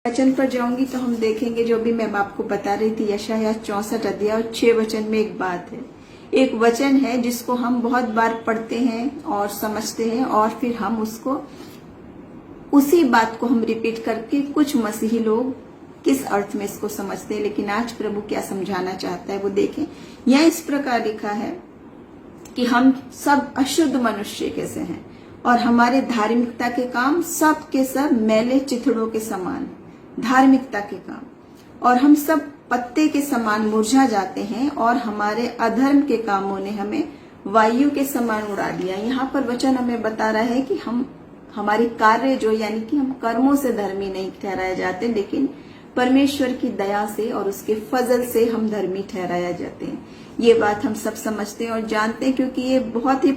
वचन पर जाऊंगी तो हम देखेंगे जो भी मैं आपको बता रही थी यशायाह 64 अध्याय और 6 वचन में एक बात है, एक वचन है जिसको हम बहुत बार पढ़ते हैं और समझते हैं और फिर हम उसको उसी बात को हम रिपीट करके कुछ मसीही लोग किस अर्थ में इसको समझते हैं, लेकिन आज प्रभु क्या समझाना चाहता है वो देखें। यह इस प्रकार लिखा है कि हम सब अशुद्ध मनुष्य कैसे हैं और हमारे धार्मिकता के काम सब के सब मैले चिथड़ों के समान, धार्मिकता के काम, और हम सब पत्ते के समान मुरझा जाते हैं और हमारे अधर्म के कामों ने हमें वायु के समान उड़ा दिया। यहाँ पर वचन हमें बता रहा है कि हम हमारी कार्य जो यानी कि हम कर्मों से धर्मी नहीं ठहराए जाते, लेकिन परमेश्वर की दया से और उसके फजल से हम धर्मी ठहराया जाते हैं। ये बात हम सब समझते हैं और जानते हैं, क्योंकि ये बहुत ही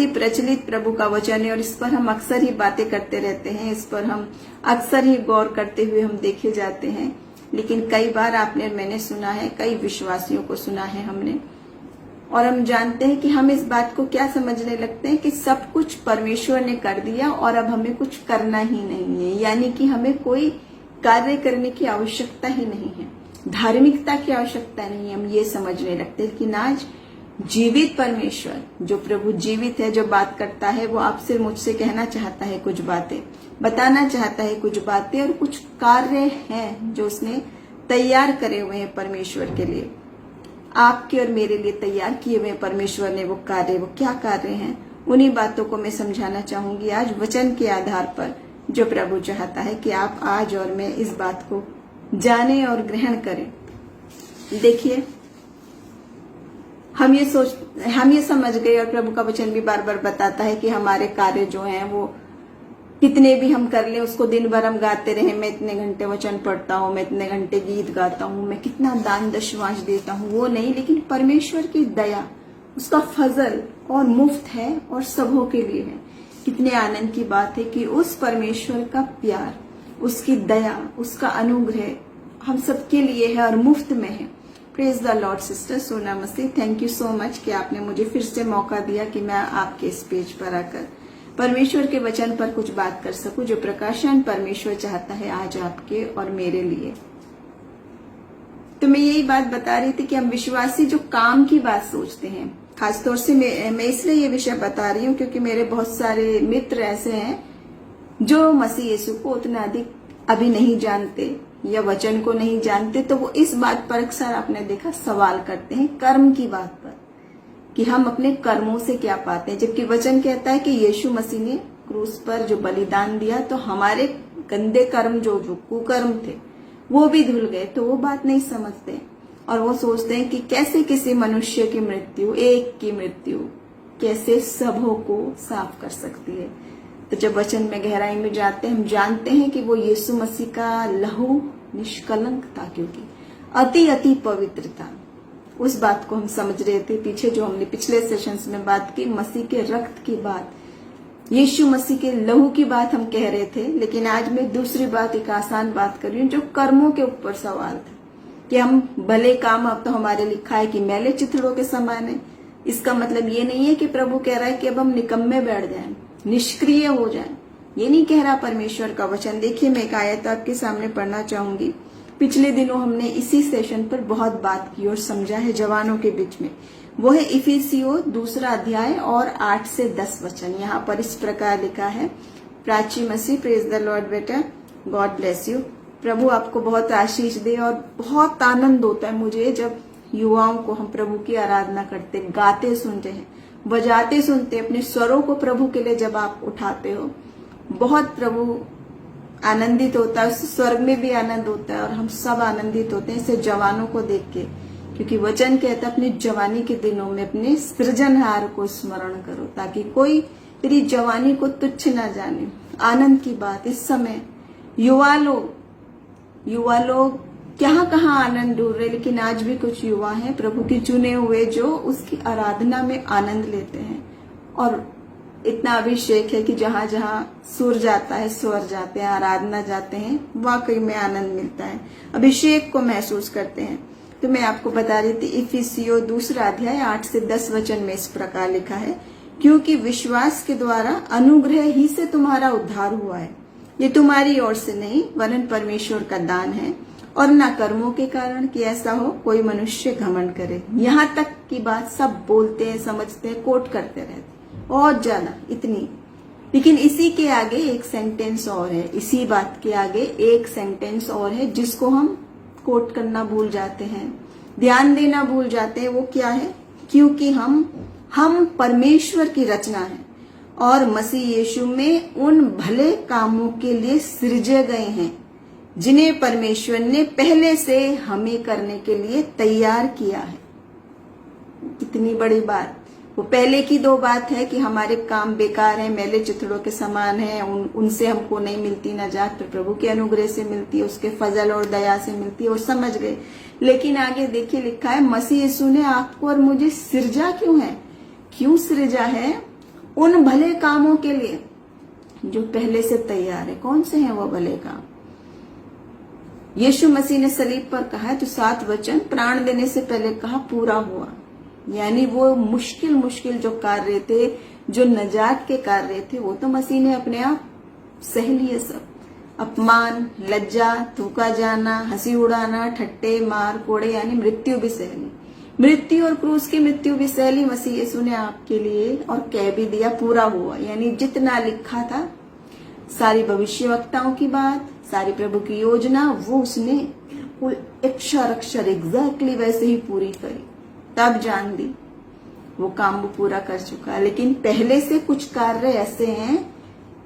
प्रचलित प्रभु का वचन है और इस पर हम अक्सर ही बातें करते रहते हैं, इस पर हम अक्सर ही गौर करते हुए हम देखे जाते हैं। लेकिन कई बार मैंने सुना है, कई विश्वासियों को सुना है हमने, और हम जानते हैं कि हम इस बात को क्या समझने लगते हैं कि सब कुछ परमेश्वर ने कर दिया और अब हमें कुछ करना ही नहीं है, यानी कि हमें कोई कार्य करने की आवश्यकता ही नहीं है, धार्मिकता की आवश्यकता नहीं है। हम ये समझने लगते हैं कि आज जीवित परमेश्वर, जो प्रभु जीवित है, जो बात करता है, वो आपसे मुझसे कहना चाहता है कुछ बातें, बताना चाहता है कुछ बातें, और कुछ कार्य हैं जो उसने तैयार करे हुए हैं परमेश्वर के लिए, आपके और मेरे लिए तैयार किए हुए परमेश्वर ने वो कार्य। वो क्या कार्य हैं, उन्हीं बातों को मैं समझाना चाहूंगी आज वचन के आधार पर, जो प्रभु चाहता है कि आप आज और मैं इस बात को जाने और ग्रहण करें। देखिए, हम ये समझ गए, और प्रभु का वचन भी बार बार बताता है कि हमारे कार्य जो हैं वो कितने भी हम कर ले, उसको दिन भर हम गाते रहे, मैं इतने घंटे वचन पढ़ता हूँ, मैं इतने घंटे गीत गाता हूँ, मैं कितना दान दशमांश देता हूँ, वो नहीं, लेकिन परमेश्वर की दया, उसका फजल और मुफ्त है और सबों के लिए है। कितने आनंद की बात है कि उस परमेश्वर का प्यार, उसकी दया, उसका अनुग्रह हम सबके लिए है और मुफ्त में है। प्रेज द लॉर्ड सिस्टर सोना मसीह, थैंक यू सो मच कि आपने मुझे फिर से मौका दिया कि मैं आपके इस पेज पर आकर परमेश्वर के वचन पर कुछ बात कर सकूं, जो प्रकाशन परमेश्वर चाहता है आज आपके और मेरे लिए। तो मैं यही बात बता रही थी कि हम विश्वासी जो काम की बात सोचते हैं, खासतौर से मैं इसलिए ये विषय बता रही हूँ क्योंकि मेरे बहुत सारे मित्र ऐसे हैं जो मसीह यीशु को उतना अधिक अभी नहीं जानते या वचन को नहीं जानते, तो वो इस बात पर अक्सर आपने देखा सवाल करते हैं, कर्म की बात पर, कि हम अपने कर्मों से क्या पाते हैं, जबकि वचन कहता है कि यीशु मसीह ने क्रूस पर जो बलिदान दिया तो हमारे गंदे कर्म जो कुकर्म थे वो भी धुल गए। तो वो बात नहीं समझते और वो सोचते हैं कि कैसे किसी मनुष्य की मृत्यु, एक की मृत्यु कैसे सबों को साफ कर सकती है। तो जब वचन में गहराई में जाते हैं, हम जानते हैं कि वो यीशु मसीह का लहू निष्कलंक था, क्योंकि अति अति पवित्र था। उस बात को हम समझ रहे थे पीछे, जो हमने पिछले सेशंस में बात की, मसीह के रक्त की बात, यीशु मसीह के लहू की बात हम कह रहे थे। लेकिन आज मैं दूसरी बात, एक आसान बात कर रही हूँ, जो कर्मों के ऊपर सवाल था कि हम भले काम, अब तो हमारे लिखा है कि मैले चिथड़ों के समान है। इसका मतलब ये नहीं है कि प्रभु कह रहा है कि अब हम निकम्मे बैठ जाएं, निष्क्रिय हो जाएं, ये नहीं कह रहा परमेश्वर का वचन। देखिए, मैं एक आयत आपके सामने पढ़ना चाहूंगी। पिछले दिनों हमने इसी सेशन पर बहुत बात की और समझा है जवानों के बीच में। वो है इफिसियों 2 अध्याय और 8 से 10 वचन। यहाँ पर इस प्रकार लिखा है, प्राची मसीह, प्रेज द लॉर्ड बेटा, गॉड ब्लेस यू। प्रभु आपको बहुत आशीष दे। और बहुत आनंद होता है मुझे जब युवाओं को हम प्रभु की आराधना करते, गाते सुनते हैं, बजाते सुनते, अपने स्वरों को प्रभु के लिए जब आप उठाते हो, बहुत प्रभु आनंदित होता है, उस स्वर्ग में भी आनंद होता है और हम सब आनंदित होते हैं इसे जवानों को देख के, क्योंकि वचन कहता है अपनी जवानी के दिनों में अपने सृजनहार को स्मरण करो, ताकि कोई तेरी जवानी को तुच्छ ना जाने। आनंद की बात, इस समय युवा लोग कहाँ आनंद ढूंढ रहे, लेकिन आज भी कुछ युवा हैं प्रभु के चुने हुए जो उसकी आराधना में आनंद लेते हैं। और इतना अभिषेक है कि जहां जहां सुर जाता है, स्वर जाते हैं, आराधना जाते हैं, वाकई में आनंद मिलता है, अभिषेक को महसूस करते हैं। तो मैं आपको बता रही थी, इफिसियों 2 अध्याय 8 से 10 वचन में इस प्रकार लिखा है, क्योंकि विश्वास के द्वारा अनुग्रह ही से तुम्हारा उद्धार हुआ है, ये तुम्हारी ओर से नहीं वरन परमेश्वर का दान है, और ना कर्मों के कारण कि ऐसा हो कोई मनुष्य घमंड करे। यहाँ तक की बात सब बोलते हैं, समझते हैं, कोट करते रहते, बहुत ज्यादा इतनी। लेकिन इसी के आगे एक सेंटेंस और है, इसी बात के आगे एक सेंटेंस और है जिसको हम कोट करना भूल जाते हैं, ध्यान देना भूल जाते हैं। वो क्या है? क्योंकि हम परमेश्वर की रचना है और मसीह यीशु में उन भले कामों के लिए सृजे गए हैं जिन्हें परमेश्वर ने पहले से हमें करने के लिए तैयार किया है। इतनी बड़ी बात। वो पहले की दो बात है कि हमारे काम बेकार हैं, मैले चिथड़ों के समान हैं, उनसे हमको नहीं मिलती नजात, पर प्रभु के अनुग्रह से मिलती है, उसके फजल और दया से मिलती है, और समझ गए। लेकिन आगे देखिए लिखा है, मसीह यीशु ने आपको और मुझे सृजा क्यों है? क्यों सृजा है? उन भले कामों के लिए जो पहले से तैयार है। कौन से हैं वो भले काम? यीशु मसीह ने सलीब पर कहा है तो 7 वचन प्राण देने से पहले कहा पूरा हुआ। यानी वो मुश्किल जो कार्य थे, जो नजात के कार्य थे, वो तो मसीह ने अपने आप सह लिए सब। अपमान, लज्जा, थूका जाना, हंसी उड़ाना, ठट्टे, मार कोड़े, यानी मृत्यु भी सह ली। मृत्यु और क्रूस की मृत्यु भी सह ली मसीह यीशु ने आपके लिए, और कह भी दिया पूरा हुआ। यानी जितना लिखा था, सारी भविष्यवक्ताओं की बात, सारी प्रभु की योजना, वो उसने बिल्कुल अक्षर अक्षर एग्जैक्टली वैसे ही पूरी करी। तब जान दी वो काम वो पूरा कर चुका। लेकिन पहले से कुछ कार्य ऐसे हैं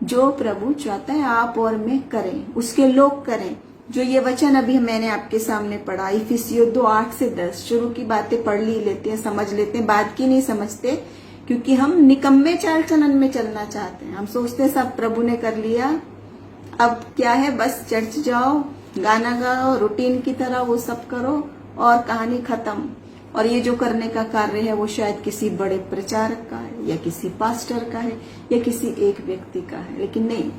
जो प्रभु चाहता है आप और मैं करें, उसके लोग करें। जो ये वचन अभी मैंने आपके सामने पढ़ा, इफिसियों 2:8 से 10, शुरू की बातें पढ़ ली लेते हैं, समझ लेते हैं, बाद की नहीं समझते, क्योंकि हम निकम्मे चाल चलन में चलना चाहते हैं। हम सोचते हैं सब प्रभु ने कर लिया, अब क्या है, बस चर्च जाओ, गाना गाओ, रूटीन की तरह वो सब करो और कहानी खत्म। और ये जो करने का कार्य है वो शायद किसी बड़े प्रचारक का है, या किसी पास्टर का है, या किसी एक व्यक्ति का है। लेकिन नहीं,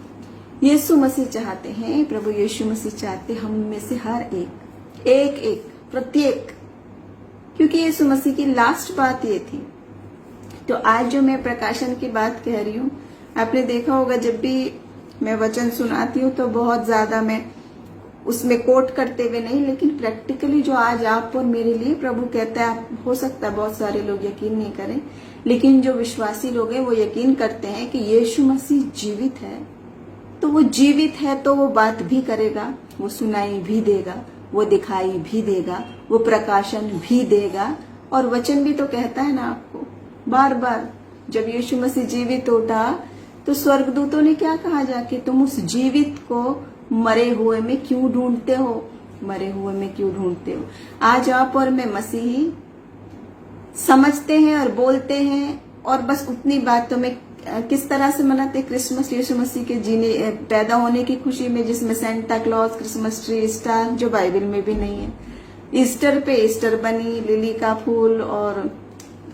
यीशु मसीह चाहते हैं, प्रभु यीशु मसीह चाहते हम में से हर एक प्रत्येक, क्योंकि यीशु मसीह की लास्ट बात ये थी। तो आज जो मैं प्रकाशन की बात कह रही हूँ, आपने देखा होगा जब भी मैं वचन सुनाती हूँ तो बहुत ज्यादा मैं उसमें कोट करते हुए नहीं, लेकिन प्रैक्टिकली जो आज आप और मेरे लिए प्रभु कहता है, आप हो सकता है बहुत सारे लोग यकीन नहीं करें, लेकिन जो विश्वासी लोग हैं वो यकीन करते हैं कि यीशु मसीह जीवित है। तो वो जीवित है तो वो बात भी करेगा, वो सुनाई भी देगा, वो दिखाई भी देगा, वो प्रकाशन भी देगा। और वचन भी तो कहता है ना आपको बार बार, जब यीशु मसीह जीवित उठा तो स्वर्गदूतों ने क्या कहा जाके, तुम उस जीवित को मरे हुए में क्यों ढूंढते हो? मरे हुए में क्यों ढूंढते हो? आज आप और मैं मसीही समझते हैं और बोलते हैं, और बस उतनी बातों में किस तरह से मनाते क्रिसमस, यीशु मसीह के जीने पैदा होने की खुशी में, जिसमें Santa Claus, Christmas tree, star, जो बाइबल में भी नहीं है। ईस्टर पे ईस्टर बनी, लिली का फूल, और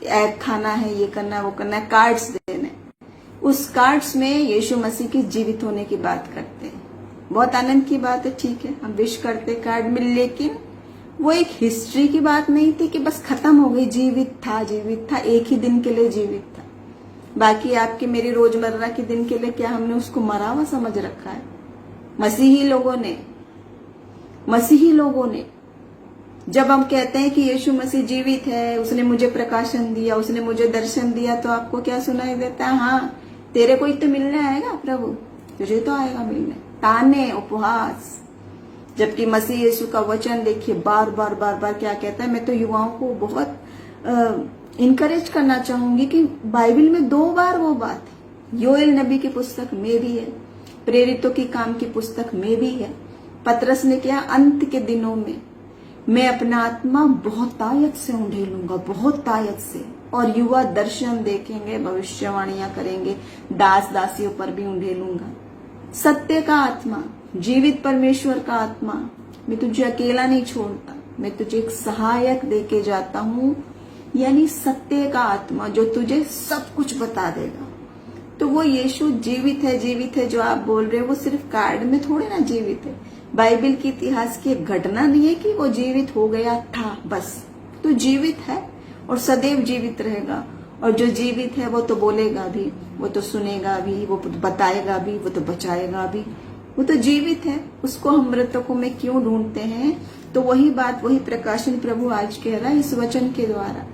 एग खाना है, ये करना है, वो करना है, कार्ड्स देने, उस कार्ड्स में यीशु मसीह की जीवित होने की बात करते हैं। बहुत आनंद की बात है, ठीक है, हम विश करते कार्ड में, लेकिन वो एक हिस्ट्री की बात नहीं थी कि बस खत्म हो गई, जीवित था, एक ही दिन के लिए जीवित था। बाकी आपके मेरी रोजमर्रा के दिन के लिए क्या हमने उसको मरा हुआ समझ रखा है? मसीही लोगों ने जब हम कहते हैं कि यीशु मसीह जीवित है, उसने मुझे प्रकाशन दिया, उसने मुझे दर्शन दिया, तो आपको क्या सुनाई देता है? हाँ, तेरे को ही तो मिलने आएगा प्रभु, तुझे तो आएगा मिलने, ताने, उपहास। जबकि मसीह यीशु का वचन देखिए बार बार क्या कहता है। मैं तो युवाओं को बहुत इनकरेज करना चाहूंगी कि बाइबल में 2 बार वो बात है, योएल नबी की पुस्तक में भी है, प्रेरितों की काम की पुस्तक में भी है। पतरस ने क्या, अंत के दिनों में मैं अपना आत्मा बहुतायत से उंडेलूंगा, बहुतायत से, और युवा दर्शन देखेंगे, भविष्यवाणियां करेंगे, दास दासियों पर भी उंडेलूंगा। सत्य का आत्मा, जीवित परमेश्वर का आत्मा, मैं तुझे अकेला नहीं छोड़ता, मैं तुझे एक सहायक देके जाता हूँ, यानी सत्य का आत्मा जो तुझे सब कुछ बता देगा। तो वो यीशु जीवित है जो आप बोल रहे हो, वो सिर्फ कार्ड में थोड़े ना जीवित है। बाइबल की इतिहास की एक घटना नहीं है कि वो जीवित हो गया था बस, तो जीवित है और सदैव जीवित रहेगा। और जो जीवित है वो तो बोलेगा भी, वो तो सुनेगा भी, वो बताएगा भी, वो तो बचाएगा भी, वो तो जीवित है, उसको हम मृतकों में क्यों ढूंढते हैं। तो वही बात, वही प्रकाशन प्रभु आज कह रहा है इस वचन के द्वारा।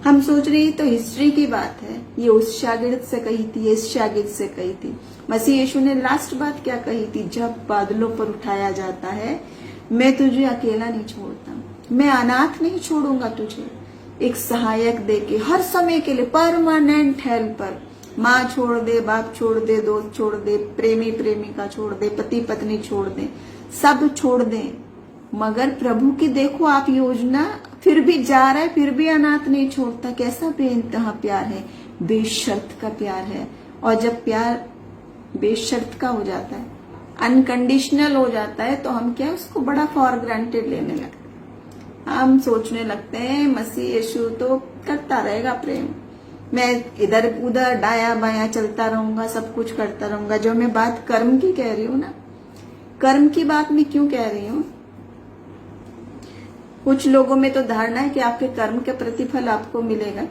हम सोच रहे हैं तो हिस्ट्री की बात है, ये उस शागिर्द से कही थी, ये इस शागिर्द से कही थी। मसीह यीशु ने लास्ट बात क्या कही थी, जब बादलों पर उठाया जाता है, मैं तुझे अकेला नहीं छोड़ता, मैं अनाथ नहीं छोड़ूंगा तुझे, एक सहायक देके हर समय के लिए परमानेंट हेल्पर। माँ छोड़ दे, बाप छोड़ दे, दोस्त छोड़ दे, प्रेमी प्रेमिका छोड़ दे, पति पत्नी छोड़ दे, सब छोड़ दे, मगर प्रभु की देखो आप योजना, फिर भी जा रहा है, फिर भी अनाथ नहीं छोड़ता। कैसा बेइंतहा प्यार है, बेशर्त का प्यार है। और जब प्यार बेशर्त का हो जाता है, अनकंडीशनल हो जाता है, तो हम क्या उसको बड़ा फॉर ग्रांटेड लेने लगते हैं। हम सोचने लगते हैं मसीह यीशु तो करता रहेगा प्रेम, मैं इधर उधर दाया बाया चलता रहूंगा, सब कुछ करता रहूंगा। जो मैं बात कर्म की कह रही हूँ ना, कर्म की बात मैं क्यों कह रही हूँ, कुछ लोगों में तो धारणा है कि आपके कर्म के प्रतिफल आपको मिलेगा।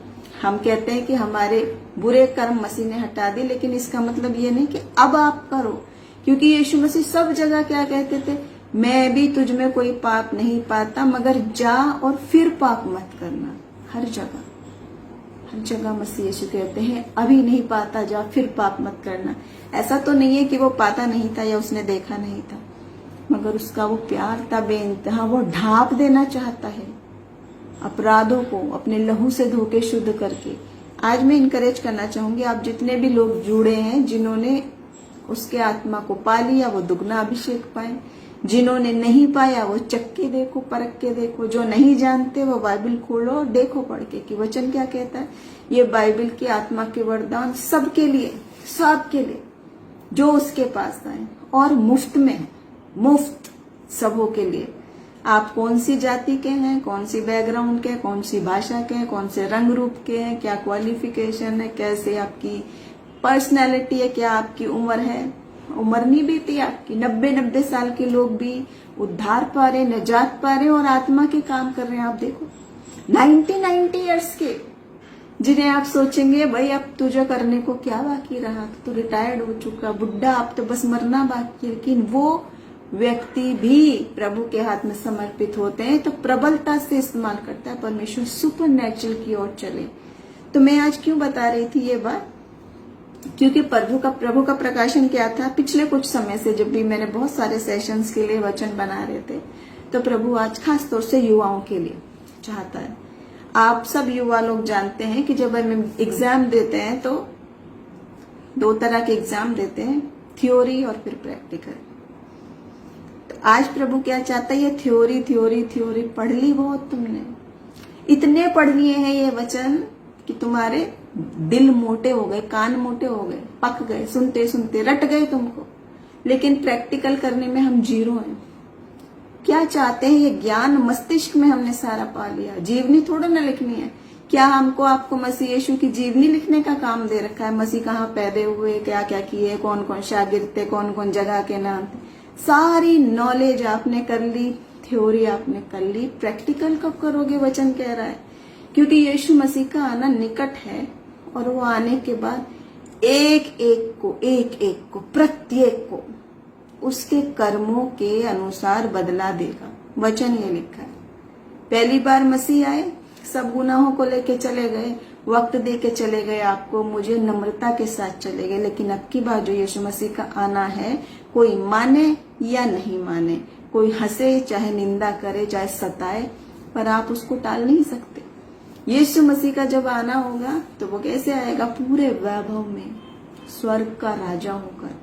हम कहते हैं कि हमारे बुरे कर्म मसीह ने हटा दिए, लेकिन इसका मतलब ये नहीं कि अब आप करो, क्योंकि यीशु मसीह सब जगह क्या कहते थे, मैं भी तुझ में कोई पाप नहीं पाता, मगर जा और फिर पाप मत करना। हर जगह मसीह यीशु कहते हैं अभी नहीं पाता, जा फिर पाप मत करना। ऐसा तो नहीं है कि वो पाता नहीं था या उसने देखा नहीं था, मगर उसका वो प्यार था बेइंतहा, वो ढांप देना चाहता है अपराधों को अपने लहू से धोके शुद्ध करके। आज मैं इनकरेज करना चाहूंगी, आप जितने भी लोग जुड़े हैं, जिन्होंने उसके आत्मा को पा लिया वो दुगना अभिषेक पाए, जिन्होंने नहीं पाया वो चख के देखो, परख के देखो, जो नहीं जानते वो बाइबल खोलो और देखो पढ़ के कि वचन क्या कहता है। ये बाइबल की आत्मा के वरदान सबके लिए, सबके लिए जो उसके पास आए, और मुफ्त में है, मुफ्त सबों के लिए। आप कौन सी जाति के हैं, कौन सी बैकग्राउंड के, कौन सी भाषा के हैं, कौन से रंग रूप के हैं, क्या क्वालिफिकेशन है, कैसे आपकी पर्सनैलिटी है, क्या आपकी उम्र है, उम्र नहीं बीती आपकी, 90 साल के लोग भी उद्धार पा रहे, निजात पा रहे और आत्मा के काम कर रहे हैं। आप देखो 90 ईयर्स के, जिन्हें आप सोचेंगे भाई अब तुझे करने को क्या बाकी रहा, तो रिटायर्ड हो चुका, बुढ़ा, अब तो बस मरना बाकी है, लेकिन वो व्यक्ति भी प्रभु के हाथ में समर्पित होते हैं तो प्रबलता से इस्तेमाल करता है परमेश्वर, सुपर नेचुरल की ओर चले। तो मैं आज क्यों बता रही थी ये बात, क्योंकि प्रभु का प्रकाशन क्या था, पिछले कुछ समय से जब भी मैंने बहुत सारे सेशंस के लिए वचन बना रहे थे, तो प्रभु आज खास तौर से युवाओं के लिए चाहता है। आप सब युवा लोग जानते हैं कि जब हम एग्जाम देते हैं तो 2 तरह के एग्जाम देते हैं, थ्योरी और फिर प्रैक्टिकल। तो आज प्रभु क्या चाहता है, ये थ्योरी थ्योरी थ्योरी पढ़ ली बहुत तुमने, इतने पढ़ लिए हैं ये वचन कि तुम्हारे दिल मोटे हो गए, कान मोटे हो गए, पक गए, सुनते सुनते रट गए तुमको, लेकिन प्रैक्टिकल करने में हम जीरो हैं। क्या चाहते हैं, ये ज्ञान मस्तिष्क में हमने सारा पा लिया, जीवनी थोड़ा ना लिखनी है। क्या हमको आपको मसीह यीशु की जीवनी लिखने का काम दे रखा है, मसीह कहाँ पैदा हुए, क्या क्या किए, कौन कौन शागिर्द थे, कौन कौन जगह के नाम थे, सारी नॉलेज आपने कर ली, थ्योरी आपने कर ली, प्रैक्टिकल कब करोगे, वचन कह रहा है। क्योंकि यीशु मसीह का आना निकट है और वो आने के बाद एक एक को प्रत्येक को उसके कर्मों के अनुसार बदला देगा। वचन ये लिखा है। पहली बार मसीह आए, सब गुनाहों को लेके चले गए, वक्त दे के चले गए आपको, मुझे नम्रता के साथ चले गए, लेकिन अब की बार जो यीशु मसीह का आना है, कोई माने या नहीं माने, कोई हंसे चाहे निंदा करे चाहे सताए, पर आप उसको टाल नहीं सकते। यीशु मसीह का जब आना होगा तो वो कैसे आएगा, पूरे वैभव में, स्वर्ग का राजा होकर,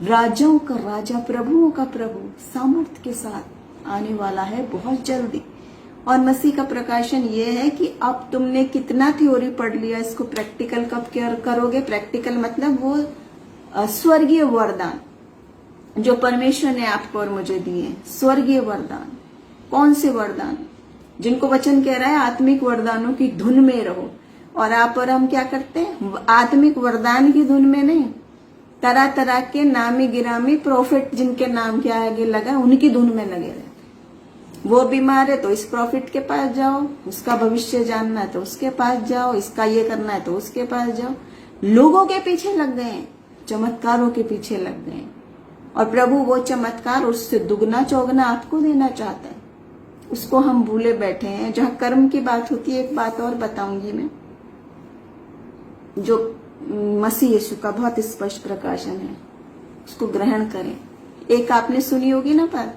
राजाओं का राजा, प्रभुओं का प्रभु, सामर्थ्य के साथ आने वाला है बहुत जल्दी। और मसीह का प्रकाशन ये है कि अब तुमने कितना थ्योरी पढ़ लिया, इसको प्रैक्टिकल कब करोगे। प्रैक्टिकल मतलब वो स्वर्गीय वरदान जो परमेश्वर ने आपको और मुझे दिए, स्वर्गीय वरदान। कौन से वरदान, जिनको वचन कह रहा है आत्मिक वरदानों की धुन में रहो। और आप और हम क्या करते हैं, आत्मिक वरदान की धुन में नहीं, तरह तरह के नामी गिरामी प्रॉफिट जिनके नाम के आगे लगा उनकी धुन में लगे रहते। वो बीमार है तो इस प्रॉफिट के पास जाओ, उसका भविष्य जानना है तो उसके पास जाओ, इसका ये करना है तो उसके पास जाओ। लोगों के पीछे लग गए, चमत्कारों के पीछे लग गए, और प्रभु वो चमत्कार उससे दुगना चौगना आपको देना चाहता है, उसको हम भूले बैठे हैं। जहां कर्म की बात होती है, एक बात और बताऊंगी मैं, जो मसीह यीशु का बहुत स्पष्ट प्रकाशन है, उसको ग्रहण करें। एक आपने सुनी होगी ना बात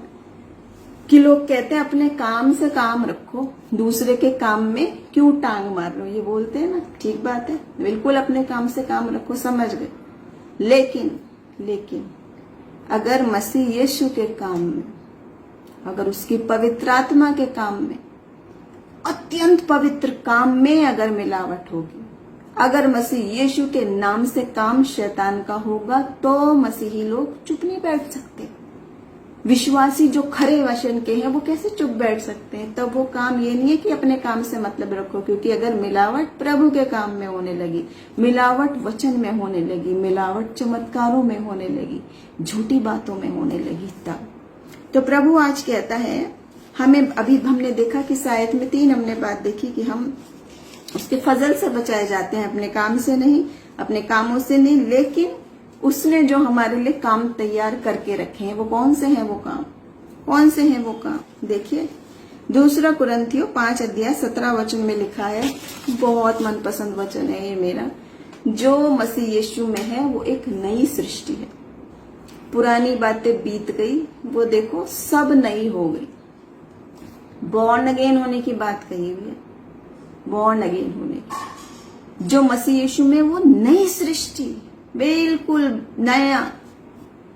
कि लोग कहते हैं अपने काम से काम रखो, दूसरे के काम में क्यों टांग मार रहे हो, ये बोलते हैं ना। ठीक बात है, बिल्कुल अपने काम से काम रखो, समझ गए। लेकिन अगर मसीह यीशु के काम में, अगर उसकी पवित्र आत्मा के काम में, अत्यंत पवित्र काम में अगर मिलावट होगी, अगर मसीह यीशु के नाम से काम शैतान का होगा, तो मसीही लोग चुप नहीं बैठ सकते। विश्वासी जो खरे वचन के हैं वो कैसे चुप बैठ सकते हैं? तब वो काम ये नहीं है कि अपने काम से मतलब रखो, क्योंकि अगर मिलावट प्रभु के काम में होने लगी, मिलावट वचन में होने लगी, मिलावट चमत्कारों में होने लगी, झूठी बातों में होने लगी, तब तो प्रभु आज कहता है हमें, अभी हमने देखा कि शायद में 3 हमने बात देखी कि हम उसके फजल से बचाए जाते हैं, अपने काम से नहीं, अपने कामों से नहीं, लेकिन उसने जो हमारे लिए काम तैयार करके रखे हैं, वो कौन से हैं वो काम? कौन से हैं वो काम? देखिए 2 कुरिन्थियों 5 अध्याय 17 वचन में लिखा है, बहुत मनपसंद वचन है ये मेरा, जो मसीह यीशु में है वो एक नई सृष्टि है, पुरानी बातें बीत गई, वो देखो सब नई हो गई। बॉर्न अगेन होने की बात कही हुई है, बॉर्न अगेन होने की, जो मसीह यीशु में वो नई सृष्टि, बिल्कुल नया,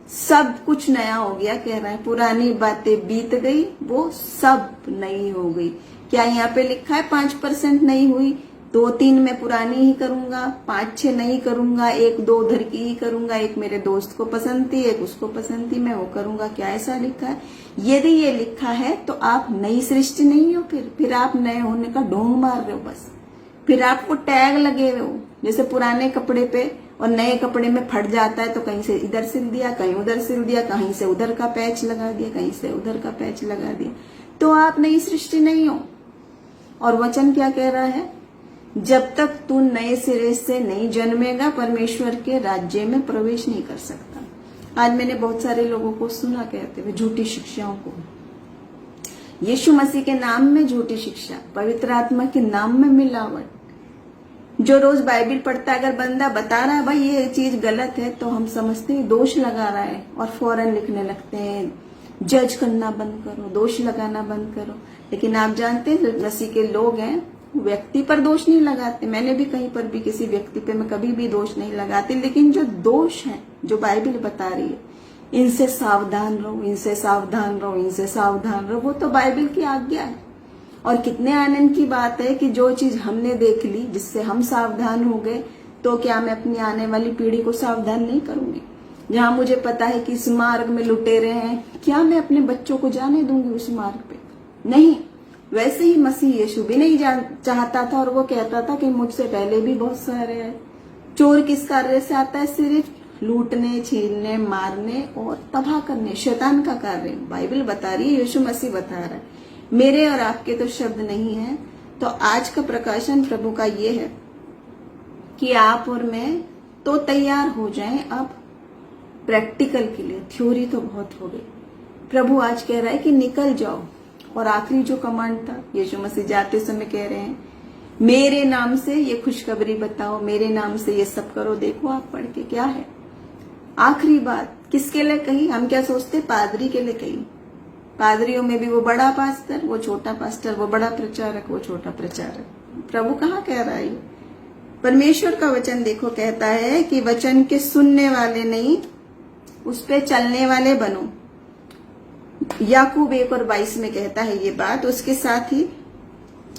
सब कुछ नया हो गया, कह रहा है पुरानी बातें बीत गई, वो सब नई हो गई। क्या यहाँ पे लिखा है 5% नई हुई, 2-3 मैं पुरानी ही करूंगा, 5-6 नहीं करूंगा, 1-2 उधर की ही करूंगा, एक मेरे दोस्त को पसंद थी, एक उसको पसंद थी, मैं वो करूंगा? क्या ऐसा लिखा है? यदि ये लिखा है तो आप नई सृष्टि नहीं हो, फिर आप नए होने का ढोंग मार रहे हो बस, फिर आपको टैग लगे हुए हो। जैसे पुराने कपड़े पे और नए कपड़े में फट जाता है तो कहीं से इधर सिल दिया, कहीं उधर सिल दिया, कहीं से उधर का पैच लगा दिया, कहीं से उधर का पैच लगा दिया, तो आप नई सृष्टि नहीं हो। और वचन क्या कह रहा है? जब तक तू नए सिरे से नहीं जन्मेगा, परमेश्वर के राज्य में प्रवेश नहीं कर सकता। आज मैंने बहुत सारे लोगों को सुना कहते हुए झूठी शिक्षाओं को, यीशु मसीह के नाम में झूठी शिक्षा, पवित्र आत्मा के नाम में मिलावट। जो रोज बाइबल पढ़ता है, अगर बंदा बता रहा है भाई ये चीज गलत है, तो हम समझते हैं दोष लगा रहा है और फौरन लिखने लगते हैं, जज करना बंद करो, दोष लगाना बंद करो। लेकिन आप जानते हैं जो मसीह के लोग हैं, व्यक्ति पर दोष नहीं लगाते। मैंने भी कहीं पर भी किसी व्यक्ति पे मैं कभी भी दोष नहीं लगाती, लेकिन जो दोष है, जो बाइबल बता रही है, इनसे सावधान रहो, इनसे सावधान रहो, इनसे सावधान रहो, वो तो बाइबल की आज्ञा है। और कितने आनंद की बात है कि जो चीज हमने देख ली, जिससे हम सावधान हो गए, तो क्या मैं अपनी आने वाली पीढ़ी को सावधान नहीं करूंगी? जहां मुझे पता है कि इस मार्ग में लुटेरे हैं, क्या मैं अपने बच्चों को जाने दूंगी उस मार्ग पे? नहीं। वैसे ही मसीह यीशु भी नहीं चाहता था, और वो कहता था कि मुझसे पहले भी बहुत सारे हैं। चोर किस कार्य से आता है? सिर्फ लूटने, छीनने, मारने और तबाह करने, शैतान का कार्य। बाइबल बता रही है, यीशु मसीह बता रहा है, मेरे और आपके तो शब्द नहीं है। तो आज का प्रकाशन प्रभु का ये है कि आप और मैं तो तैयार हो जाएं अब प्रैक्टिकल के लिए। थ्योरी तो बहुत हो गई। प्रभु आज कह रहा है कि निकल जाओ। और आखिरी जो कमांड था, यीशु मसीह जाते समय कह रहे हैं, मेरे नाम से ये खुशखबरी बताओ, मेरे नाम से ये सब करो। देखो आप पढ़ के क्या है आखिरी बात किसके लिए कही? हम क्या सोचते? पादरी के लिए कही। पादरियों में भी वो बड़ा पास्टर, वो छोटा पास्टर, वो बड़ा प्रचारक, वो छोटा प्रचारक। प्रभु कहाँ कह रहा है? परमेश्वर का वचन देखो, कहता है कि वचन के सुनने वाले नहीं, उस पे चलने वाले बनो। याकूब 1:22 में कहता है ये बात। उसके साथ ही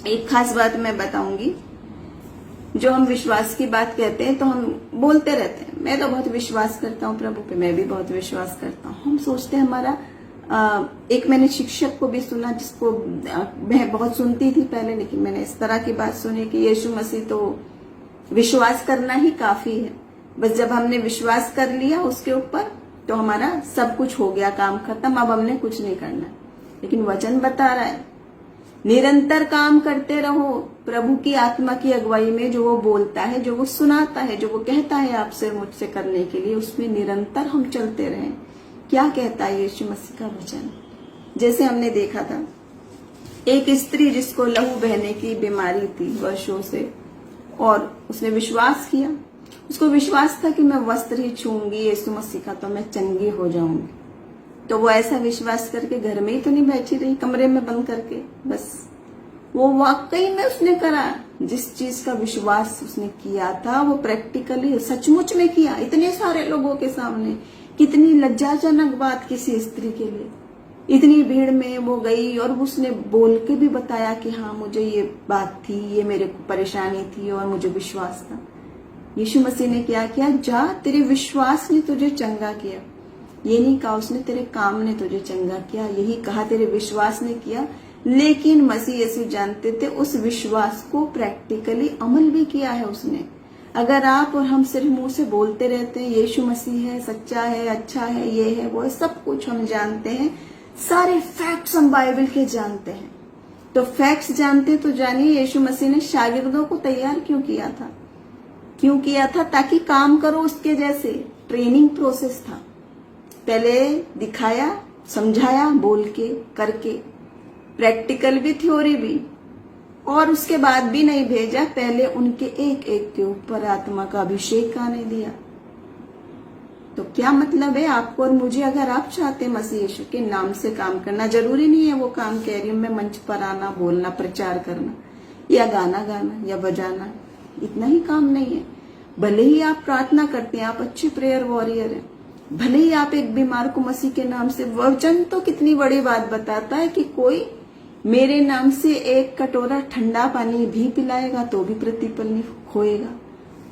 एक खास बात मैं बताऊंगी। जो हम विश्वास की बात कहते हैं तो हम बोलते रहते हैं, मैं तो बहुत विश्वास करता हूँ प्रभु पे, मैं भी बहुत विश्वास करता हूँ। हम सोचते हैं हमारा एक मैंने शिक्षक को भी सुना, जिसको मैं बहुत सुनती थी पहले, लेकिन मैंने इस तरह की बात सुनी कि यीशु मसीह तो विश्वास करना ही काफी है, बस जब हमने विश्वास कर लिया उसके ऊपर तो हमारा सब कुछ हो गया, काम खत्म, अब हमने कुछ नहीं करना। लेकिन वचन बता रहा है निरंतर काम करते रहो प्रभु की आत्मा की अगुवाई में। जो वो बोलता है, जो वो सुनाता है, जो वो कहता है आपसे मुझसे करने के लिए, उसमें निरंतर हम चलते रहें। क्या कहता है यीशु मसीह का वचन। जैसे हमने देखा था एक स्त्री जिसको लहू बहने की बीमारी थी वर्षों से, और उसने विश्वास किया, उसको विश्वास था कि मैं वस्त्र ही छूंगी यीशु मसीह का तो मैं चंगी हो जाऊंगी। तो वो ऐसा विश्वास करके घर में ही तो नहीं बैठी रही, कमरे में बंद करके, बस वो वाकई में उसने करा। जिस चीज का विश्वास उसने किया था वो प्रैक्टिकली सचमुच में किया, इतने सारे लोगों के सामने। कितनी लज्जाजनक बात किसी स्त्री के लिए। इतनी भीड़ में वो गई और उसने बोल के भी बताया कि हाँ मुझे ये बात थी, ये मेरे को परेशानी थी और मुझे विश्वास था। यीशु मसीह ने क्या किया, जा तेरे विश्वास ने तुझे चंगा किया। ये नहीं कहा उसने तेरे काम ने तुझे चंगा किया, यही कहा तेरे विश्वास ने किया। लेकिन मसीह यीशु जानते थे उस विश्वास को प्रैक्टिकली अमल भी किया है उसने। अगर आप और हम सिर्फ मुंह से बोलते रहते हैं यीशु मसीह है, सच्चा है, अच्छा है, ये है वो है, सब कुछ हम जानते हैं, सारे फैक्ट्स हम बाइबल के जानते हैं। तो फैक्ट्स जानते तो जानिए यीशु मसीह ने शागिर्दों को तैयार क्यों किया था। क्यों किया था, ताकि काम करो उसके जैसे। ट्रेनिंग प्रोसेस था, पहले दिखाया, समझाया, बोल के, करके, प्रैक्टिकल भी, थ्योरी भी, और उसके बाद भी नहीं भेजा, पहले उनके एक एक के ऊपर आत्मा का अभिषेक आने दिया। तो क्या मतलब है आपको और मुझे, अगर आप चाहते हैं मसीह यीशु के नाम से काम करना, जरूरी नहीं है वो काम कह रही हूं मैं, मंच पर आना, बोलना, प्रचार करना या गाना गाना या बजाना, इतना ही काम नहीं है। भले ही आप प्रार्थना करते हैं, आप अच्छे प्रेयर वॉरियर हैं, भले ही आप एक बीमार को मसीह के नाम से, वचन तो कितनी बड़ी बात बताता है कि कोई मेरे नाम से एक कटोरा ठंडा पानी भी पिलाएगा तो भी प्रतिफल नहीं खोएगा।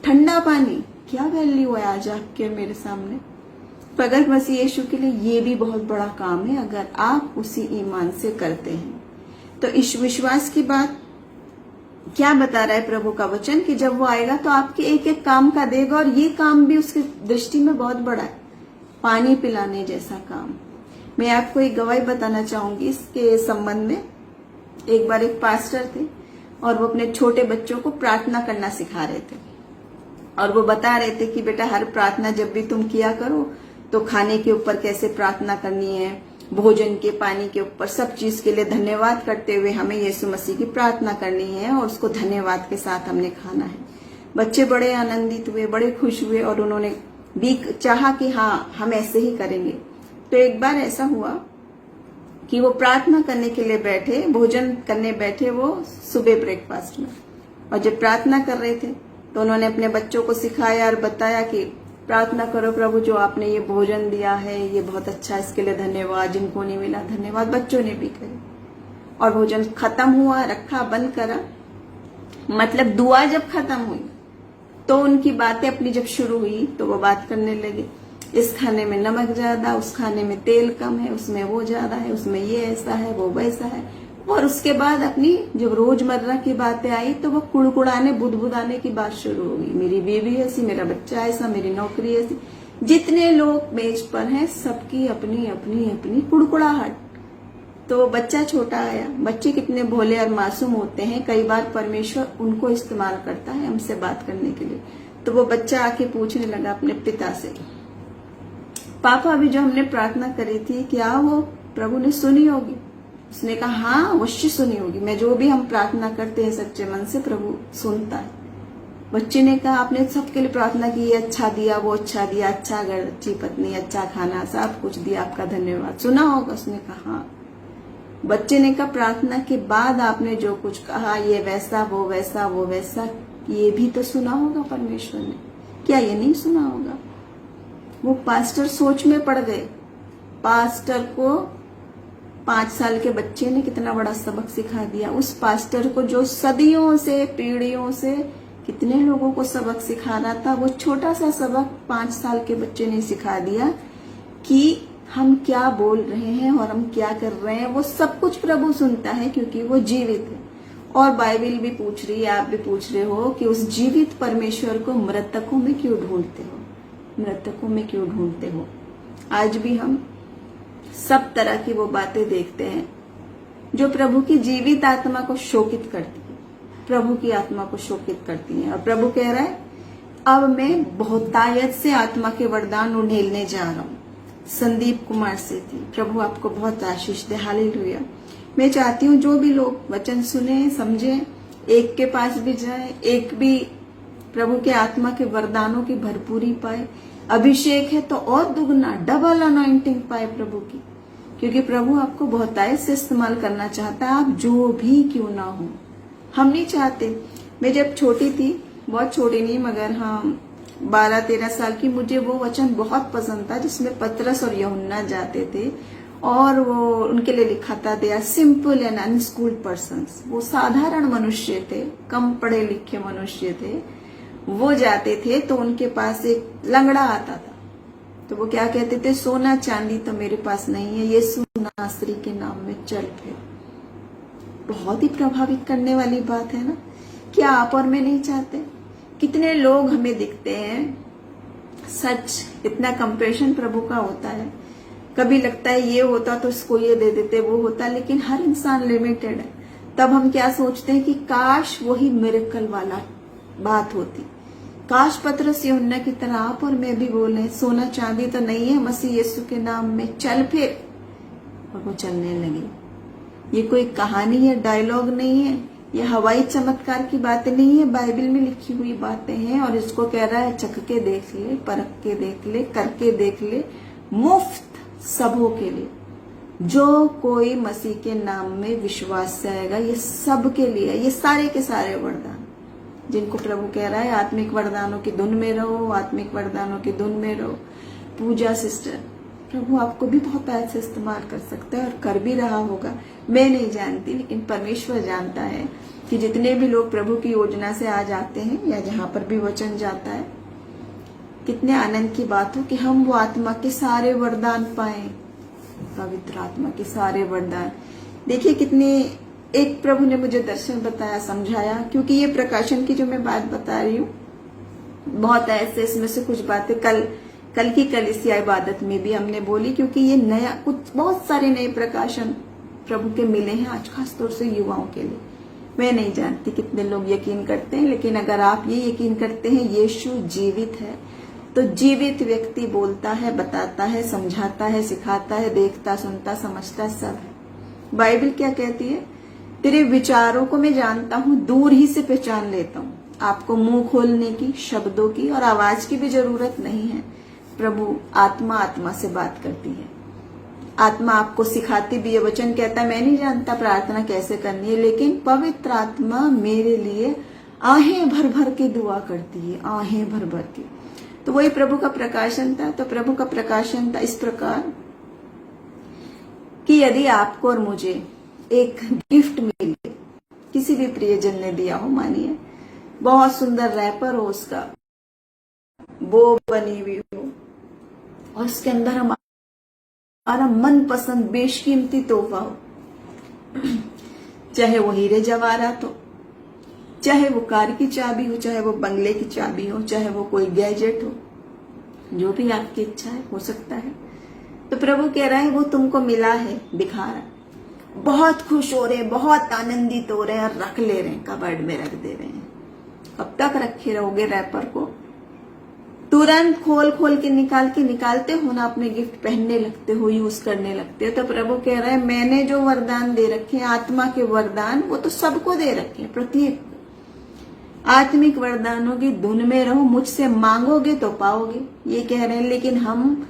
ठंडा पानी क्या वैल्यू है आज आपके मेरे सामने। अगर मसीह यीशु के लिए ये भी बहुत बड़ा काम है अगर आप उसी ईमान से करते हैं। तो इस विश्वास की बात क्या बता रहा है प्रभु का वचन, कि जब वो आएगा तो आपके एक एक काम का देगा, और ये काम भी उसकी दृष्टि में बहुत बड़ा है, पानी पिलाने जैसा काम। मैं आपको एक गवाही बताना चाहूंगी इसके संबंध में। एक बार एक पास्टर थे और वो अपने छोटे बच्चों को प्रार्थना करना सिखा रहे थे, और वो बता रहे थे कि बेटा हर प्रार्थना जब भी तुम किया करो तो खाने के ऊपर कैसे प्रार्थना करनी है, भोजन के, पानी के ऊपर, सब चीज के लिए धन्यवाद करते हुए हमें यीशु मसीह की प्रार्थना करनी है और उसको धन्यवाद के साथ हमने खाना है। बच्चे बड़े आनंदित हुए, बड़े खुश हुए, और उन्होंने भी चाहा कि हाँ हम ऐसे ही करेंगे। तो एक बार ऐसा हुआ कि वो प्रार्थना करने के लिए बैठे, भोजन करने बैठे वो सुबह ब्रेकफास्ट में, और जब प्रार्थना कर रहे थे तो उन्होंने अपने बच्चों को सिखाया और बताया कि प्रार्थना करो प्रभु जो आपने ये भोजन दिया है ये बहुत अच्छा, इसके लिए धन्यवाद, जिनको नहीं मिला धन्यवाद। बच्चों ने भी करे, और भोजन खत्म हुआ, रखा, बंद करा, मतलब दुआ जब खत्म हुई तो उनकी बातें अपनी जब शुरू हुई तो वो बात करने लगे, इस खाने में नमक ज्यादा, उस खाने में तेल कम है, उसमें वो ज्यादा है, उसमें ये ऐसा है, वो वैसा है। और उसके बाद अपनी जब रोजमर्रा की बातें आई तो वो कुड़कुड़ाने, बुदबुदाने की बात शुरू हो गई, मेरी बीवी ऐसी, मेरा बच्चा ऐसा, मेरी नौकरी ऐसी। जितने लोग मेज पर हैं सबकी अपनी अपनी अपनी कुड़कुड़ाहट। तो बच्चा छोटा आया, बच्चे कितने भोले और मासूम होते हैं, कई बार परमेश्वर उनको इस्तेमाल करता है हमसे बात करने के लिए। तो वो बच्चा आके पूछने लगा अपने पिता से, पापा अभी जो हमने प्रार्थना करी थी क्या वो प्रभु ने सुनी होगी? उसने कहा हाँ अवश्य सुनी होगी, मैं जो भी हम प्रार्थना करते हैं सच्चे मन से प्रभु सुनता है। बच्चे ने कहा आपने सबके लिए प्रार्थना की, ये अच्छा दिया, वो अच्छा दिया, अच्छा घर, अच्छी पत्नी, अच्छा खाना, सब कुछ दिया, आपका धन्यवाद, सुना होगा? उसने कहा हाँ। बच्चे ने कहा प्रार्थना के बाद आपने जो कुछ कहा, ये वैसा, वो वैसा, वो वैसा, ये भी तो सुना होगा परमेश्वर ने, क्या ये नहीं सुना होगा? वो पास्टर सोच में पड़ गए। पास्टर को 5 साल के बच्चे ने कितना बड़ा सबक सिखा दिया, उस पास्टर को जो सदियों से, पीढ़ियों से कितने लोगों को सबक सिखा रहा था, वो छोटा सा सबक 5 साल के बच्चे ने सिखा दिया कि हम क्या बोल रहे हैं और हम क्या कर रहे हैं, वो सब कुछ प्रभु सुनता है क्योंकि वो जीवित है। और बाइबल भी पूछ रही है, आप भी पूछ रहे हो कि उस जीवित परमेश्वर को मृतकों में क्यों ढूंढते हो, मृतकों में क्यों ढूंढते हो? आज भी हम सब तरह की वो बातें देखते हैं जो प्रभु की जीवित आत्मा को शोकित करती है, प्रभु की आत्मा को शोकित करती है। और प्रभु कह रहा है अब मैं बहुतायत से आत्मा के वरदान उंडेलने जा रहा हूं, संदीप कुमार से थी। प्रभु आपको बहुत आशीष दे। हालेलुया। मैं चाहती हूँ जो भी लोग वचन सुने समझे, एक के पास भी जाए, एक भी प्रभु के आत्मा के वरदानों की भरपूरी पाए। अभिषेक है तो और दुगना डबल अनॉइंटिंग पाए प्रभु की, क्योंकि प्रभु आपको बहुतायत से इस्तेमाल करना चाहता है, आप जो भी क्यों ना हो। हम नहीं चाहते। मैं जब छोटी थी, बहुत छोटी नहीं मगर हाँ 12-13 साल की, मुझे वो वचन बहुत पसंद था जिसमें पतरस और यूहन्ना जाते थे और वो उनके लिए लिखा था they are simple and unschooled persons. वो साधारण मनुष्य थे, कम पढ़े लिखे मनुष्य थे। वो जाते थे तो उनके पास एक लंगड़ा आता था, तो वो क्या कहते थे, सोना चांदी तो मेरे पास नहीं है, यीशु नासरी के नाम में चल फिर। बहुत ही प्रभावित करने वाली बात है ना। क्या आप और मैं नहीं चाहते? कितने लोग हमें दिखते हैं, सच इतना कंपैशन प्रभु का होता है। कभी लगता है ये होता तो इसको ये दे देते, वो होता, लेकिन हर इंसान लिमिटेड है। तब हम क्या सोचते हैं कि काश वही मिरेकल वाला बात होती। काश पतरस यूहन्ना की तरह आप और मैं भी बोले, सोना चांदी तो नहीं है, मसीह यीशु के नाम में चल फिर, और वो चलने लगे। ये कोई कहानी है, डायलॉग नहीं है, ये हवाई चमत्कार की बातें नहीं है, बाइबल में लिखी हुई बातें हैं। और इसको कह रहा है चख के देख ले, परख के देख ले, करके देख ले, मुफ्त सबों के लिए। जो कोई मसीह के नाम में विश्वास से आएगा, ये सब के लिए, ये सारे के सारे वरदान जिनको प्रभु कह रहा है आत्मिक वरदानों की धुन में रहो, आत्मिक वरदानों की धुन में रहो। पूजा सिस्टर, प्रभु आपको भी बहुत ऐसे से इस्तेमाल कर सकता है और कर भी रहा होगा। मैं नहीं जानती, लेकिन परमेश्वर जानता है कि जितने भी लोग प्रभु की योजना से आ जाते हैं या जहां पर भी वचन जाता है, कितने आनंद की बात हो कि हम वो आत्मा के सारे वरदान पाएं, पवित्र आत्मा के सारे वरदान। देखिए कितने, एक प्रभु ने मुझे दर्शन बताया, समझाया, क्योंकि ये प्रकाशन की जो मैं बात बता रही हूँ बहुत ऐसे, इसमें से कुछ बातें कल की कलीसिया इबादत में भी हमने बोली, क्योंकि ये नया कुछ बहुत सारे नए प्रकाशन प्रभु के मिले हैं आज खासतौर से युवाओं के लिए। मैं नहीं जानती कितने लोग यकीन करते हैं, लेकिन अगर आप ये यकीन करते हैं यीशु जीवित है, तो जीवित व्यक्ति बोलता है, बताता है, समझाता है, सिखाता है, देखता, सुनता, समझता सब है। बाइबल क्या कहती है, तेरे विचारों को मैं जानता हूं, दूर ही से पहचान लेता हूं। आपको मुंह खोलने की, शब्दों की और आवाज की भी जरूरत नहीं है। प्रभु आत्मा से बात करती है, आत्मा आपको सिखाती भी है। वचन कहता है मैं नहीं जानता प्रार्थना कैसे करनी है, लेकिन पवित्र आत्मा मेरे लिए आहें भर भर के दुआ करती है, आहें भर भर के। तो वही प्रभु का प्रकाशन था। तो प्रभु का प्रकाशन था इस प्रकार कि यदि आपको और मुझे एक गिफ्ट मिले, किसी भी प्रियजन ने दिया हो, मानिए बहुत सुंदर रैपर हो, उसका बो बनी हुई हो और उसके अंदर हमारा मनपसंद बेशकीमती तोहफा हो, चाहे वो हीरे जवाहरात हो, चाहे वो कार की चाबी हो, चाहे वो बंगले की चाबी हो, चाहे वो कोई गैजेट हो, जो भी आपकी इच्छा है हो सकता है। तो प्रभु कह रहा है वो तुमको मिला है, दिखा रहा है, बहुत खुश हो रहे हैं, बहुत आनंदित हो रहे हैं और रख ले रहे हैं, कबर्ड में रख दे रहे हैं। कब तक रखे रहोगे रैपर को? तुरंत खोल के निकालते हो ना, अपने गिफ्ट पहनने लगते हो, यूज करने लगते हो। तो प्रभु कह रहा है मैंने जो वरदान दे रखे हैं, आत्मा के वरदान, वो तो सबको दे रखे हैं, प्रत्येक आत्मिक वरदानों की धुन में रहो, मुझसे मांगोगे तो पाओगे, ये कह रहे हैं। लेकिन हम,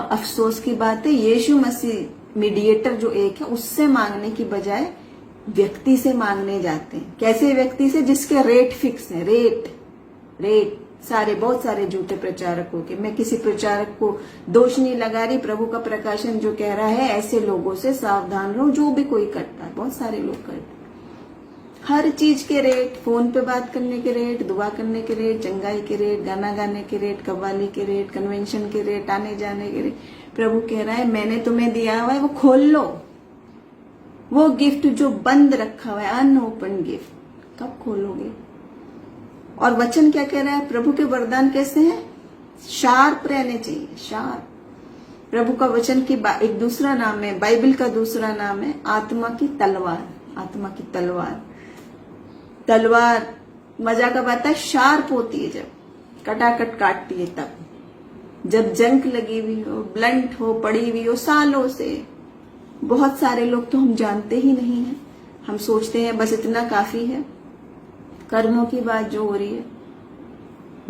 अफसोस की बात है, यीशु मसीह मीडिएटर जो एक है, उससे मांगने की बजाय व्यक्ति से मांगने जाते हैं। कैसे व्यक्ति से? जिसके रेट फिक्स है, रेट सारे, बहुत सारे झूठे प्रचारकों के। मैं किसी प्रचारक को दोष नहीं लगा रही, प्रभु का प्रकाशन जो कह रहा है ऐसे लोगों से सावधान रहो, जो भी कोई करता है, बहुत सारे लोग करते हैं। हर चीज के रेट, फोन पे बात करने के रेट, दुआ करने के रेट, चंगाई के रेट, गाना गाने के रेट, कव्वाली के रेट, कन्वेंशन के रेट, आने जाने के रेट। प्रभु कह रहा है मैंने तुम्हें दिया हुआ है, वो खोल लो। वो गिफ्ट जो बंद रखा हुआ है, अनओपन गिफ्ट, कब खोलोगे? और वचन क्या कह रहा है? प्रभु के वरदान कैसे हैं? शार्प रहने चाहिए, शार्प। प्रभु का वचन की एक दूसरा नाम है, बाइबल का दूसरा नाम है आत्मा की तलवार। आत्मा की तलवार मजा कब आता है? शार्प होती है, जब कटाकट काटती है तब। जब जंग लगी हुई हो, ब्लंट हो, पड़ी हुई हो सालों से। बहुत सारे लोग तो हम जानते ही नहीं है, हम सोचते हैं बस इतना काफी है। कर्मों की बात जो हो रही है,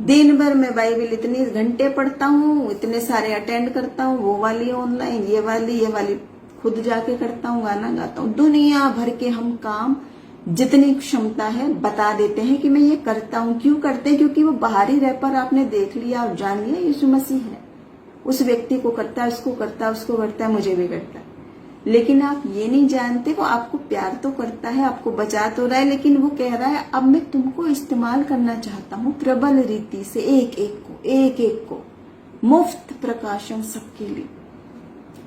दिन भर मैं बाइबल इतने घंटे पढ़ता हूँ, इतने सारे अटेंड करता हूँ, वो वाली ऑनलाइन, ये वाली खुद जाके करता हूँ, गाना गाता हूँ, दुनिया भर के हम काम जितनी क्षमता है बता देते हैं कि मैं ये करता हूँ। क्यों करते हैं? क्योंकि वो बाहरी रैपर आपने देख लिया और जान लिया यीशु मसीह है, उस व्यक्ति को करता है, उसको करता है, उसको करता है, मुझे भी करता है। लेकिन आप ये नहीं जानते वो आपको प्यार तो करता है, आपको बचा तो रहा है, लेकिन वो कह रहा है अब मैं तुमको इस्तेमाल करना चाहता हूँ प्रबल रीति से, एक एक को मुफ्त प्रकाशन सबके लिए।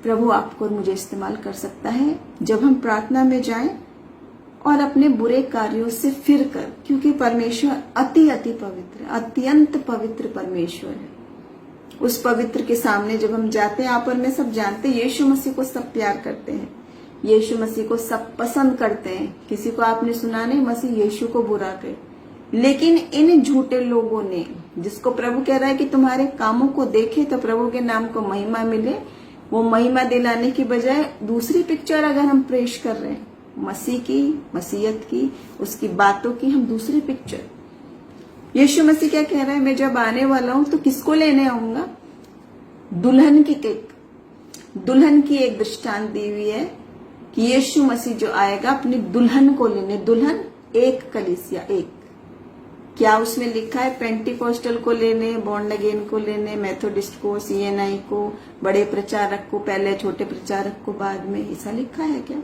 प्रभु आपको और मुझे इस्तेमाल कर सकता है जब हम प्रार्थना में जाएं और अपने बुरे कार्यों से फिर कर, क्योंकि परमेश्वर अति पवित्र, अत्यंत पवित्र परमेश्वर है। उस पवित्र के सामने जब हम जाते हैं, आप और मैं सब जानते हैं यीशु मसीह को सब प्यार करते हैं, यीशु मसीह को सब पसंद करते हैं। किसी को आपने सुना नहीं मसीह यीशु को बुरा करे, लेकिन इन झूठे लोगों ने, जिसको प्रभु कह रहा है कि तुम्हारे कामों को देखे तो प्रभु के नाम को महिमा मिले, वो महिमा दिलाने की बजाय दूसरी पिक्चर अगर हम पेश कर रहे हैं, मसीह की, मसीहत की, उसकी बातों की हम दूसरी पिक्चर। यीशु मसीह क्या कह रहा है? मैं जब आने वाला हूं तो किसको लेने आऊंगा? दुल्हन की केक, दुल्हन की एक दृष्टांत दी हुई है कि यीशु मसीह जो आएगा अपनी दुल्हन को लेने। दुल्हन एक कलीसिया, एक, क्या उसमें लिखा है पेंटिकोस्टल को लेने, बॉर्न अगेन को लेने, मेथोडिस्ट को, CNI को, बड़े प्रचारक को पहले, छोटे प्रचारक को बाद में, ऐसा लिखा है क्या?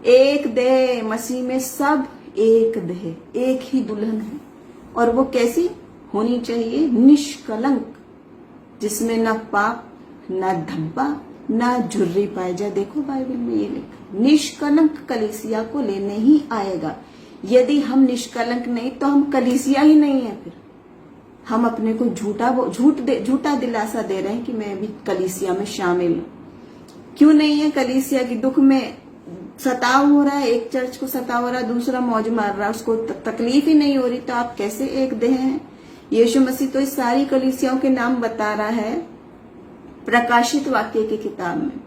एक देह मसीह में, सब एक देह, एक ही दुल्हन है। और वो कैसी होनी चाहिए? निष्कलंक, जिसमें न पाप, न धब्बा, न झुर्री पाए जाए। देखो बाइबल में ये लिखा, निष्कलंक कलीसिया को लेने ही आएगा। यदि हम निष्कलंक नहीं तो हम कलीसिया ही नहीं है। फिर हम अपने को झूठा दिलासा दे रहे हैं कि मैं भी कलीसिया में शामिल हूं। क्यों नहीं है? कलीसिया की दुख में सताव हो रहा है, एक चर्च को सताव हो रहा है, दूसरा मौज मार रहा है, उसको तकलीफ ही नहीं हो रही, तो आप कैसे एक देह हैं? यीशु मसीह तो इस सारी कलीसियाओं के नाम बता रहा है प्रकाशित वाक्य की किताब में।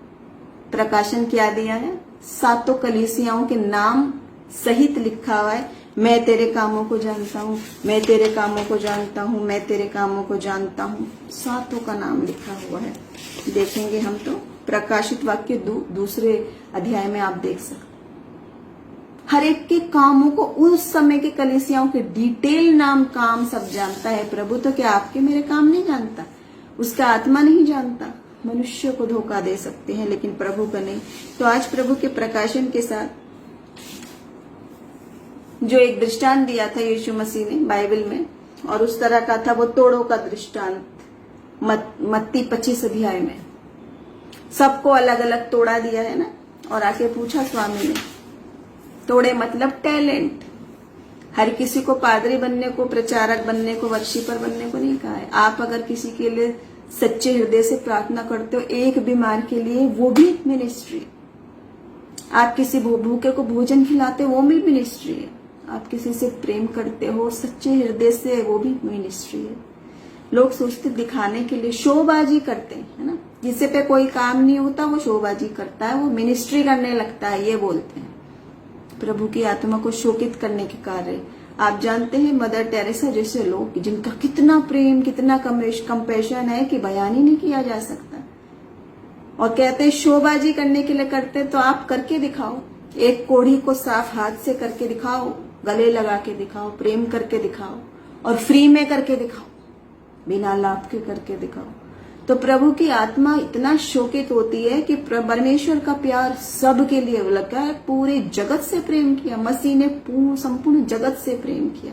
प्रकाशन क्या दिया है? 7 कलीसियाओं के नाम सहित लिखा हुआ है, मैं तेरे कामों को जानता हूँ, मैं तेरे कामों को जानता हूँ, मैं तेरे कामों को जानता हूँ। 7 का नाम लिखा हुआ है। देखेंगे हम तो प्रकाशित वाक्य दूसरे अध्याय में आप देख सकते, हर एक के कामों को, उस समय के कलीसियाओं के डिटेल नाम, काम सब जानता है प्रभु। तो क्या आपके मेरे काम नहीं जानता? उसका आत्मा नहीं जानता? मनुष्य को धोखा दे सकते हैं लेकिन प्रभु का नहीं। तो आज प्रभु के प्रकाशन के साथ जो एक दृष्टांत दिया था यीशु मसीह ने बाइबल में, और उस तरह का था वो तोड़ों का दृष्टांत। मत्ती 25 अध्याय में सबको अलग अलग तोड़ा दिया है ना, और आके पूछा स्वामी ने, तोड़े मतलब टैलेंट। हर किसी को पादरी बनने को, प्रचारक बनने को, वर्शिपर बनने को नहीं कहा है। आप अगर किसी के लिए सच्चे हृदय से प्रार्थना करते हो, एक बीमार के लिए, वो भी मिनिस्ट्री। आप किसी भूखे को भोजन खिलाते हो, वो भी मिनिस्ट्री है। आप किसी से प्रेम करते हो सच्चे हृदय से, वो भी मिनिस्ट्री है। लोग सोचते दिखाने के लिए शोबाजी करते हैं, है ना, जिससे पे कोई काम नहीं होता वो शोबाजी करता है, वो मिनिस्ट्री करने लगता है, ये बोलते हैं। प्रभु की आत्मा को शोकित करने के कार्य आप जानते हैं, मदर टेरेसा जैसे लोग जिनका कितना प्रेम, कितना कंपैशन है कि बयान ही नहीं किया जा सकता, और कहते हैं शोबाजी करने के लिए करते, तो आप करके दिखाओ। एक कोढ़ी को साफ हाथ से करके दिखाओ, गले लगा के दिखाओ, प्रेम करके दिखाओ, और फ्री में करके दिखाओ, बिना लाभ के करके दिखाओ। तो प्रभु की आत्मा इतना शोकित होती है कि परमेश्वर का प्यार सबके लिए लगा है। पूरे जगत से प्रेम किया मसीह ने, संपूर्ण जगत से प्रेम किया,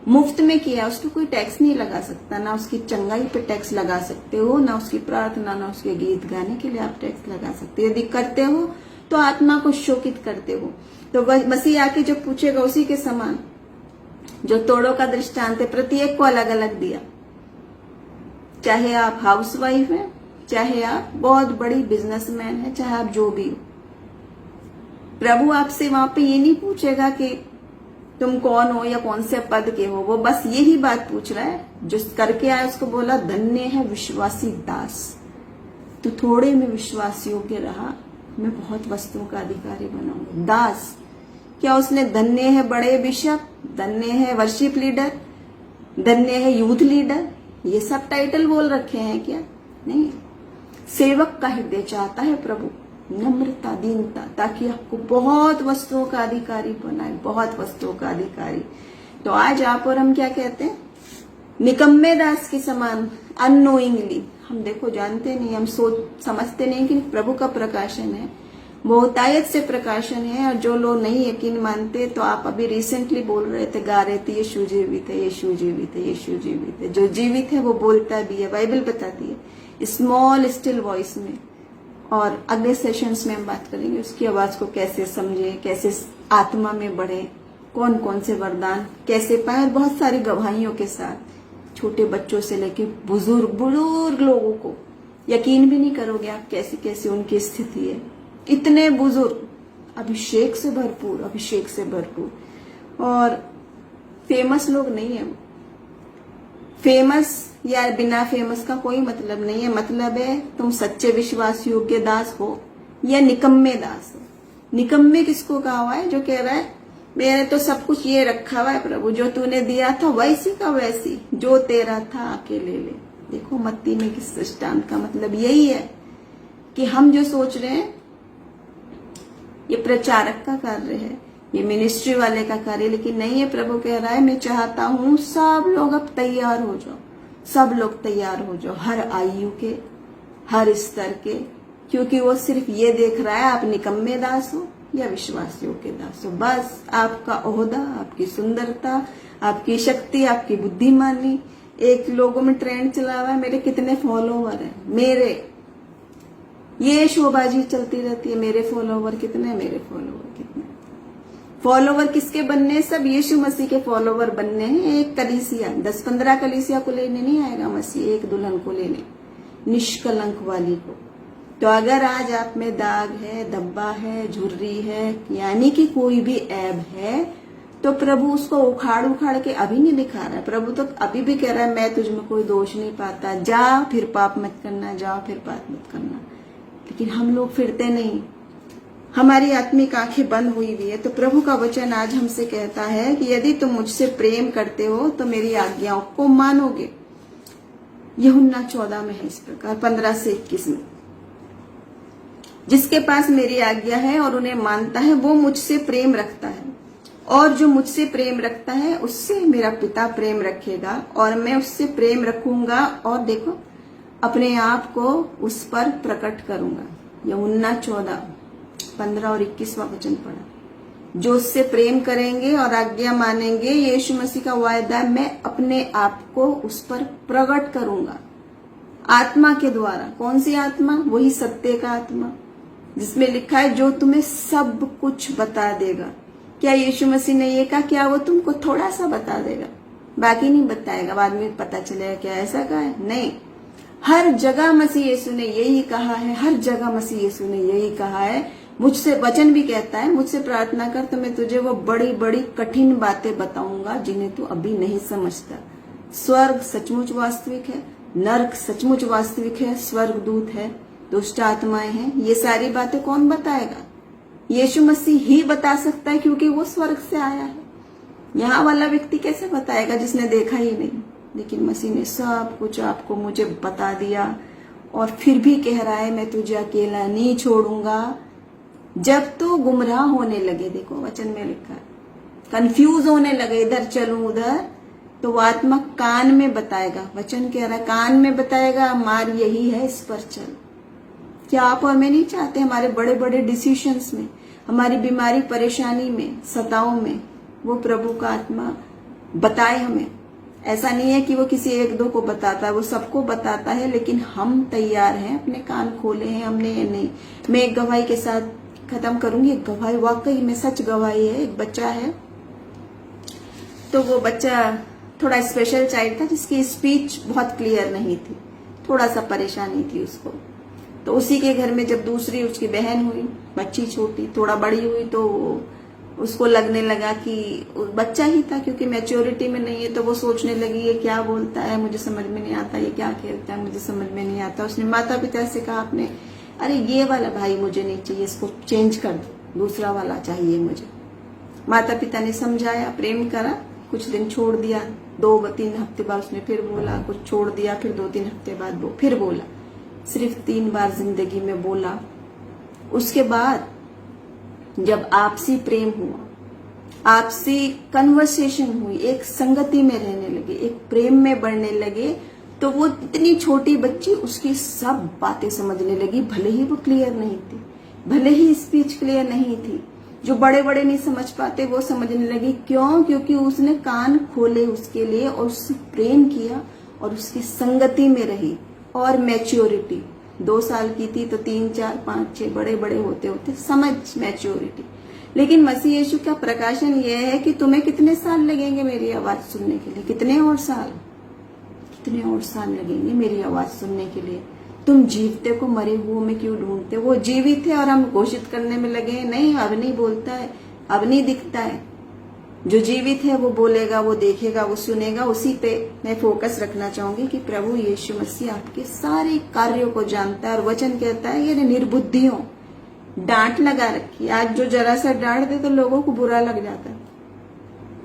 मुफ्त में किया। उसको कोई टैक्स नहीं लगा सकता, ना उसकी चंगाई पे टैक्स लगा सकते हो, ना उसकी प्रार्थना, ना उसके गीत गाने के लिए आप टैक्स लगा सकते हो। यदि करते हो तो आत्मा को शोकित करते हो। तो मसीह आके जो पूछेगा उसी के समान, जो तोड़ों का दृष्टांत है, प्रत्येक को अलग अलग दिया। चाहे आप हाउसवाइफ हैं, चाहे आप बहुत बड़ी बिजनेसमैन हैं, चाहे आप जो भी हो, प्रभु आपसे वहां पे ये नहीं पूछेगा कि तुम कौन हो या कौन से पद के हो, वो बस यही बात पूछ रहा है। जो करके आया उसको बोला धन्य है विश्वासी दास, तू थोड़े में विश्वास योग्य रहा, मैं बहुत वस्तुओं का अधिकारी बनाऊंगा। दास, क्या उसने धन्य है बड़े बिशप, धन्य है वर्शिप लीडर, धन्य है यूथ लीडर, ये सब टाइटल बोल रखे हैं क्या? नहीं। सेवक का हृदय चाहता है प्रभु, नम्रता, दीनता, ताकि आपको बहुत वस्तुओं का अधिकारी बनाए, बहुत वस्तुओं का अधिकारी। तो आज आप और हम क्या कहते हैं? निकम्मे दास के समान, अननोइंगली। हम देखो जानते नहीं, हम सोच समझते नहीं कि प्रभु का प्रकाशन है, बहुतायत से प्रकाशन है। और जो लोग नहीं यकीन मानते, तो आप अभी रिसेंटली बोल रहे थे, गा रहे थे, यीशु जीवित है, यीशु जीवित है, यीशु जीवित है। जो जीवित है वो बोलता भी है, बाइबल बताती है स्मॉल स्टिल वॉइस में। और अगले सेशंस में हम बात करेंगे उसकी आवाज को कैसे समझे, कैसे आत्मा में बढ़े, कौन कौन से वरदान कैसे पाए, और बहुत सारी गवाहियों के साथ, छोटे बच्चों से लेके बुजुर्ग लोगों को यकीन भी नहीं करोगे आप कैसी कैसी उनकी स्थिति है। इतने बुजुर्ग, अभिषेक से भरपूर, अभिषेक से भरपूर। और फेमस लोग नहीं है। फेमस या बिना फेमस का कोई मतलब नहीं है। मतलब है तुम सच्चे विश्वास योग्य दास हो या निकम्मे दास हो। निकम्मे किसको कहा हुआ है? जो कह रहा है मैंने तो सब कुछ ये रखा हुआ है प्रभु, जो तूने दिया था वैसी का वैसी, जो तेरा था आके ले ले। देखो मत्ती में किस दृष्टांत का मतलब यही है कि हम जो सोच रहे हैं ये प्रचारक का कार्य है, ये मिनिस्ट्री वाले का कार्य, लेकिन नहीं है। प्रभु कह रहा है मैं चाहता हूं सब लोग अब तैयार हो जाओ, सब लोग तैयार हो जाओ, हर आयु के, हर स्तर के, क्योंकि वो सिर्फ ये देख रहा है आप निकम्मे दास हो या विश्वास योग्य दास हो। बस आपका ओहदा, आपकी सुंदरता, आपकी शक्ति, आपकी बुद्धिमानी। एक लोगों में ट्रेंड चला हुआ है मेरे कितने फॉलोवर हैं, मेरे ये शोबाजी चलती रहती है, मेरे फॉलोवर कितने, मेरे फॉलोवर कितने। फॉलोवर किसके बनने? सब यीशु मसीह के फॉलोवर बनने हैं। एक कलीसिया, 10-15 कलीसिया को लेने नहीं आएगा मसीह, एक दुल्हन को लेने, निष्कलंक वाली को। तो अगर आज आप में दाग है, धब्बा है, झुर्री है, यानी कि कोई भी ऐब है, तो प्रभु उसको उखाड़ उखाड़ के अभी नहीं दिखा रहा है। प्रभु तो अभी भी कह रहा है मैं तुझ में कोई दोष नहीं पाता, जा फिर पाप मत करना, जा फिर पाप मत करना। लेकिन हम लोग फिरते नहीं, हमारी आत्मिक आंखें बंद हुई हुई है। तो प्रभु का वचन आज हमसे कहता है कि यदि तुम मुझसे प्रेम करते हो तो मेरी आज्ञाओं को मानोगे। यूहन्ना 14 में है इस प्रकार, 15 से 21 में। जिसके पास मेरी आज्ञा है और उन्हें मानता है वो मुझसे प्रेम रखता है, और जो मुझसे प्रेम रखता है उससे मेरा पिता प्रेम रखेगा, और मैं उससे प्रेम रखूंगा और देखो अपने आप को उस पर प्रकट करूंगा। यूहन्ना 14:15 और 21वां वचन पढ़ा। जो उससे प्रेम करेंगे और आज्ञा मानेंगे, यीशु मसीह का वायदा है, मैं अपने आप को उस पर प्रकट करूंगा आत्मा के द्वारा। कौन सी आत्मा? वही सत्य का आत्मा, जिसमें लिखा है जो तुम्हें सब कुछ बता देगा। क्या यीशु मसीह ने ये कहा क्या वो तुमको थोड़ा सा बता देगा, बाकी नहीं बताएगा, बाद में पता चलेगा? क्या ऐसा कहा है? नहीं। हर जगह मसीह यीशु ने यही कहा है, हर जगह मसीह यीशु ने यही कहा है। मुझसे वचन भी कहता है मुझसे प्रार्थना कर तो मैं तुझे वो बड़ी बड़ी कठिन बातें बताऊंगा जिन्हें तू अभी नहीं समझता। स्वर्ग सचमुच वास्तविक है, नरक सचमुच वास्तविक है, स्वर्ग दूत है, दुष्ट आत्माएं हैं। ये सारी बातें कौन बताएगा? यीशु मसीह ही बता सकता है, क्योंकि वो स्वर्ग से आया है। यहाँ वाला व्यक्ति कैसे बताएगा जिसने देखा ही नहीं? लेकिन मसीह ने सब कुछ आपको मुझे बता दिया, और फिर भी कह रहा है मैं तुझे अकेला नहीं छोड़ूंगा। जब तो गुमराह होने लगे, देखो वचन में लिखा है, कंफ्यूज होने लगे, इधर चलूं उधर, तो वो आत्मा कान में बताएगा। वचन कह रहा है कान में बताएगा, मार यही है, इस पर चल। क्या आप और मैं नहीं चाहते हमारे बड़े बड़े डिसीजंस में, हमारी बीमारी परेशानी में, सताओं में, वो प्रभु का आत्मा बताए हमें? ऐसा नहीं है कि वो किसी एक दो को बताता है, वो सबको बताता है, लेकिन हम तैयार हैं, अपने कान खोले हैं हमने या नहीं। मैं एक गवाही के साथ खत्म करूंगी। एक गवाही वाकई में सच गवाही है। एक बच्चा है, तो वो बच्चा थोड़ा स्पेशल चाइल्ड था, जिसकी स्पीच बहुत क्लियर नहीं थी, थोड़ा सा परेशानी थी उसको। तो उसी के घर में जब दूसरी उसकी बहन हुई, बच्ची छोटी, थोड़ा बड़ी हुई, तो उसको लगने लगा कि बच्चा ही था, क्योंकि मैच्योरिटी में नहीं है, तो वो सोचने लगी ये क्या बोलता है, मुझे समझ में नहीं आता, ये क्या खेलता है, मुझे समझ में नहीं आता। उसने माता पिता से कहा अपने, अरे ये वाला भाई मुझे नहीं चाहिए, इसको चेंज कर दो, दूसरा वाला चाहिए मुझे। माता पिता ने समझाया, प्रेम करा, कुछ दिन छोड़ दिया, 2-3 हफ्ते बाद उसने फिर बोला, कुछ छोड़ दिया, फिर 2-3 हफ्ते बाद वो फिर बोला। सिर्फ 3 बार जिंदगी में बोला। उसके बाद जब आपसी प्रेम हुआ, आपसी कन्वर्सेशन हुई, एक संगति में रहने लगे, एक प्रेम में बढ़ने लगे, तो वो इतनी छोटी बच्ची उसकी सब बातें समझने लगी, भले ही वो क्लियर नहीं थी, भले ही स्पीच क्लियर नहीं थी। जो बड़े बड़े नहीं समझ पाते वो समझने लगी। क्यों? क्योंकि उसने कान खोले उसके लिए और उससे प्रेम किया और उसकी संगति में रही। और मैच्योरिटी 2 साल की थी तो 3, 4, 5, 6 बड़े बड़े होते होते समझ, मैच्योरिटी। लेकिन मसीह यीशु का प्रकाशन यह है कि तुम्हें कितने साल लगेंगे मेरी आवाज सुनने के लिए, कितने और साल लगेंगे मेरी आवाज सुनने के लिए। तुम जीवते को मरे हुए में क्यों ढूंढते? वो जीवित है और हम घोषित करने में लगे हैं, नहीं अब नहीं बोलता है, अब नहीं दिखता है। जो जीवित है वो बोलेगा, वो देखेगा, वो सुनेगा। उसी पे मैं फोकस रखना चाहूंगी कि प्रभु यीशु मसीह आपके सारे कार्यों को जानता है। और वचन कहता है ये निर्बुद्धियों, डांट लगा रखी। आज जो जरा सा डांट दे तो लोगों को बुरा लग जाता है।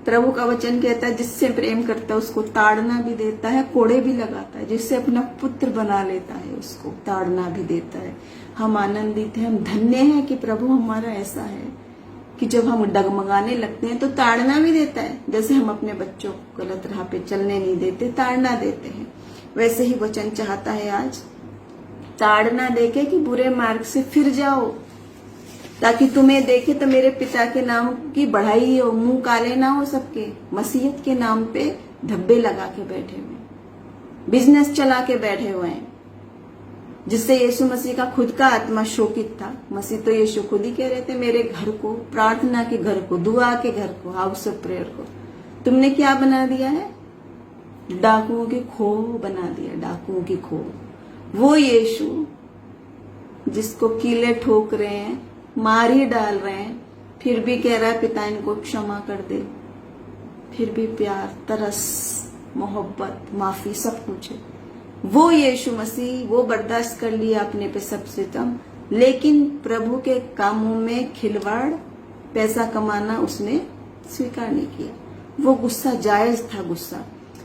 प्रभु का वचन कहता है जिससे प्रेम करता है उसको ताड़ना भी देता है, कोड़े भी लगाता है। जिससे अपना पुत्र बना लेता है उसको ताड़ना भी देता है। हम आनंदित हैं, हम धन्य हैं कि प्रभु हमारा ऐसा है कि जब हम डगमगाने लगते हैं तो ताड़ना भी देता है। जैसे हम अपने बच्चों को गलत राह पे चलने नहीं देते, ताड़ना देते हैं, वैसे ही वचन चाहता है आज ताड़ना देके कि बुरे मार्ग से फिर जाओ, ताकि तुम्हें देखे तो मेरे पिता के नाम की बढ़ाई हो, मुंह काले ना हो सबके। मसीहत के नाम पे धब्बे लगा के बैठे हुए, बिजनेस चला के बैठे हुए हैं, जिससे यीशु मसीह का खुद का आत्मा शोकित था। मसीह तो यीशु खुद ही कह रहे थे मेरे घर को, प्रार्थना के घर को, दुआ के घर को, हाउस ऑफ प्रेयर को तुमने क्या बना दिया है? डाकुओं की खो बना दिया, डाकुओं की खो। वो यीशु जिसको कीले ठोक रहे हैं, मार ही डाल रहे हैं, फिर भी कह रहा है पिता इनको क्षमा कर दे। फिर भी प्यार, तरस, मोहब्बत, माफी सब कुछ है। वो यीशु मसीह वो बर्दाश्त कर लिया अपने पे सबसे कम, लेकिन प्रभु के कामों में खिलवाड़, पैसा कमाना उसने स्वीकार नहीं किया। वो गुस्सा जायज था, गुस्सा।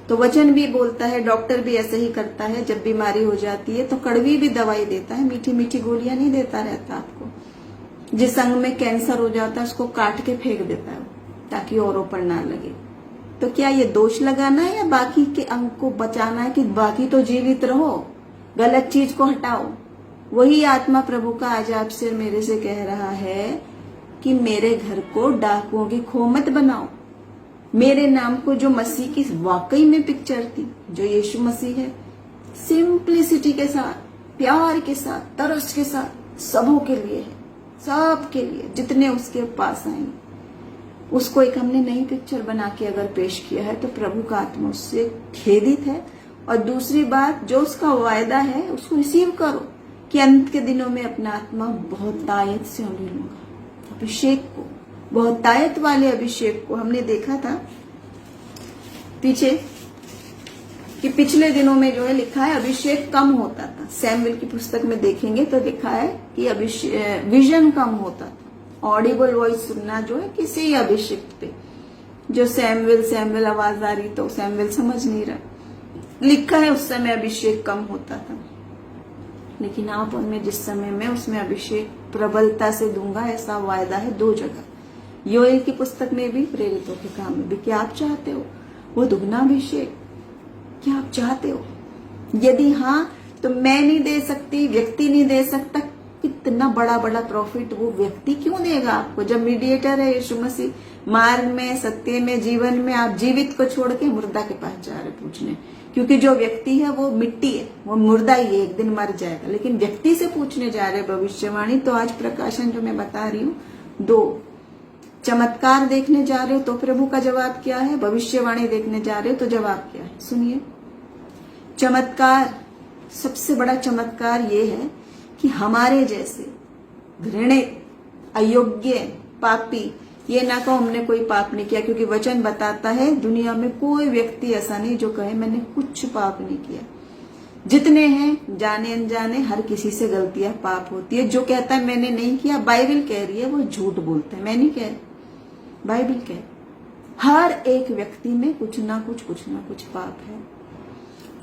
तो वचन भी बोलता है, डॉक्टर भी ऐसे ही करता है, जब बीमारी हो जाती है तो कड़वी भी दवाई देता है, मीठी मीठी गोलियां नहीं देता रहता आपको। जिस अंग में कैंसर हो जाता है उसको काट के फेंक देता है ताकि औरों पर ना लगे। तो क्या ये दोष लगाना है या बाकी के अंग को बचाना है कि बाकी तो जीवित रहो, गलत चीज को हटाओ? वही आत्मा प्रभु का आज आपसे मेरे से कह रहा है कि मेरे घर को डाकुओं की खो मत बनाओ। मेरे नाम को, जो मसीह की वाकई में पिक्चर थी, जो यीशु मसीह है, सिंप्लिसिटी के साथ, प्यार के साथ, तरस के साथ सबों के लिए है, सब के लिए जितने उसके पास आएंगे, उसको एक हमने नई पिक्चर बना के अगर पेश किया है तो प्रभु का आत्मा उससे खेदित है। और दूसरी बात, जो उसका वायदा है उसको रिसीव करो कि अंत के दिनों में अपना आत्मा बहुत तायत से मैं लूंगा। अभिषेक को, बहुत तायत वाले अभिषेक को हमने देखा था पीछे कि पिछले दिनों में जो है लिखा है अभिषेक कम होता था। सैमुएल की पुस्तक में देखेंगे तो लिखा है कि विजन कम होता था, ऑडिबल वॉइस सुनना जो है किसी अभिषेक पे। जो सैमुएल आवाज आ रही तो सैमुएल समझ नहीं रहा, लिखा है उस समय अभिषेक कम होता था। लेकिन आप उनमें जिस समय में उसमें अभिषेक प्रबलता से दूंगा, ऐसा वायदा है 2 जगह, योएल की पुस्तक में भी, प्रेरितों के काम में भी। क्या आप चाहते हो वो दुगना अभिषेक? क्या आप चाहते हो? यदि हाँ तो मैं नहीं दे सकती, व्यक्ति नहीं दे सकता, कितना बड़ा बड़ा प्रॉफिट वो व्यक्ति क्यों देगा आपको? जब मीडिएटर है यीशु मसीह, मार्ग में, सत्य में, जीवन में, आप जीवित को छोड़ के मुर्दा के पास जा रहे पूछने। क्योंकि जो व्यक्ति है वो मिट्टी है, वो मुर्दा ही है, एक दिन मर जाएगा। लेकिन व्यक्ति से पूछने जा रहे भविष्यवाणी। तो आज प्रकाशन जो मैं बता रही हूँ, 2 चमत्कार देखने जा रहे हो तो प्रभु का जवाब क्या है, भविष्यवाणी देखने जा रहे हो तो जवाब क्या है, सुनिए। चमत्कार, सबसे बड़ा चमत्कार ये है कि हमारे जैसे घृणित, अयोग्य, पापी ये ना कहो हमने कोई पाप नहीं किया, क्योंकि वचन बताता है दुनिया में कोई व्यक्ति ऐसा नहीं जो कहे मैंने कुछ पाप नहीं किया। जितने हैं जाने अनजाने हर किसी से गलतियां पाप होती है। जो कहता है मैंने नहीं किया, बाइबल कह रही है, वो झूठ बोलता है। मैं नहीं कह रही, बाइबल कह, हर एक व्यक्ति में कुछ ना कुछ पाप है।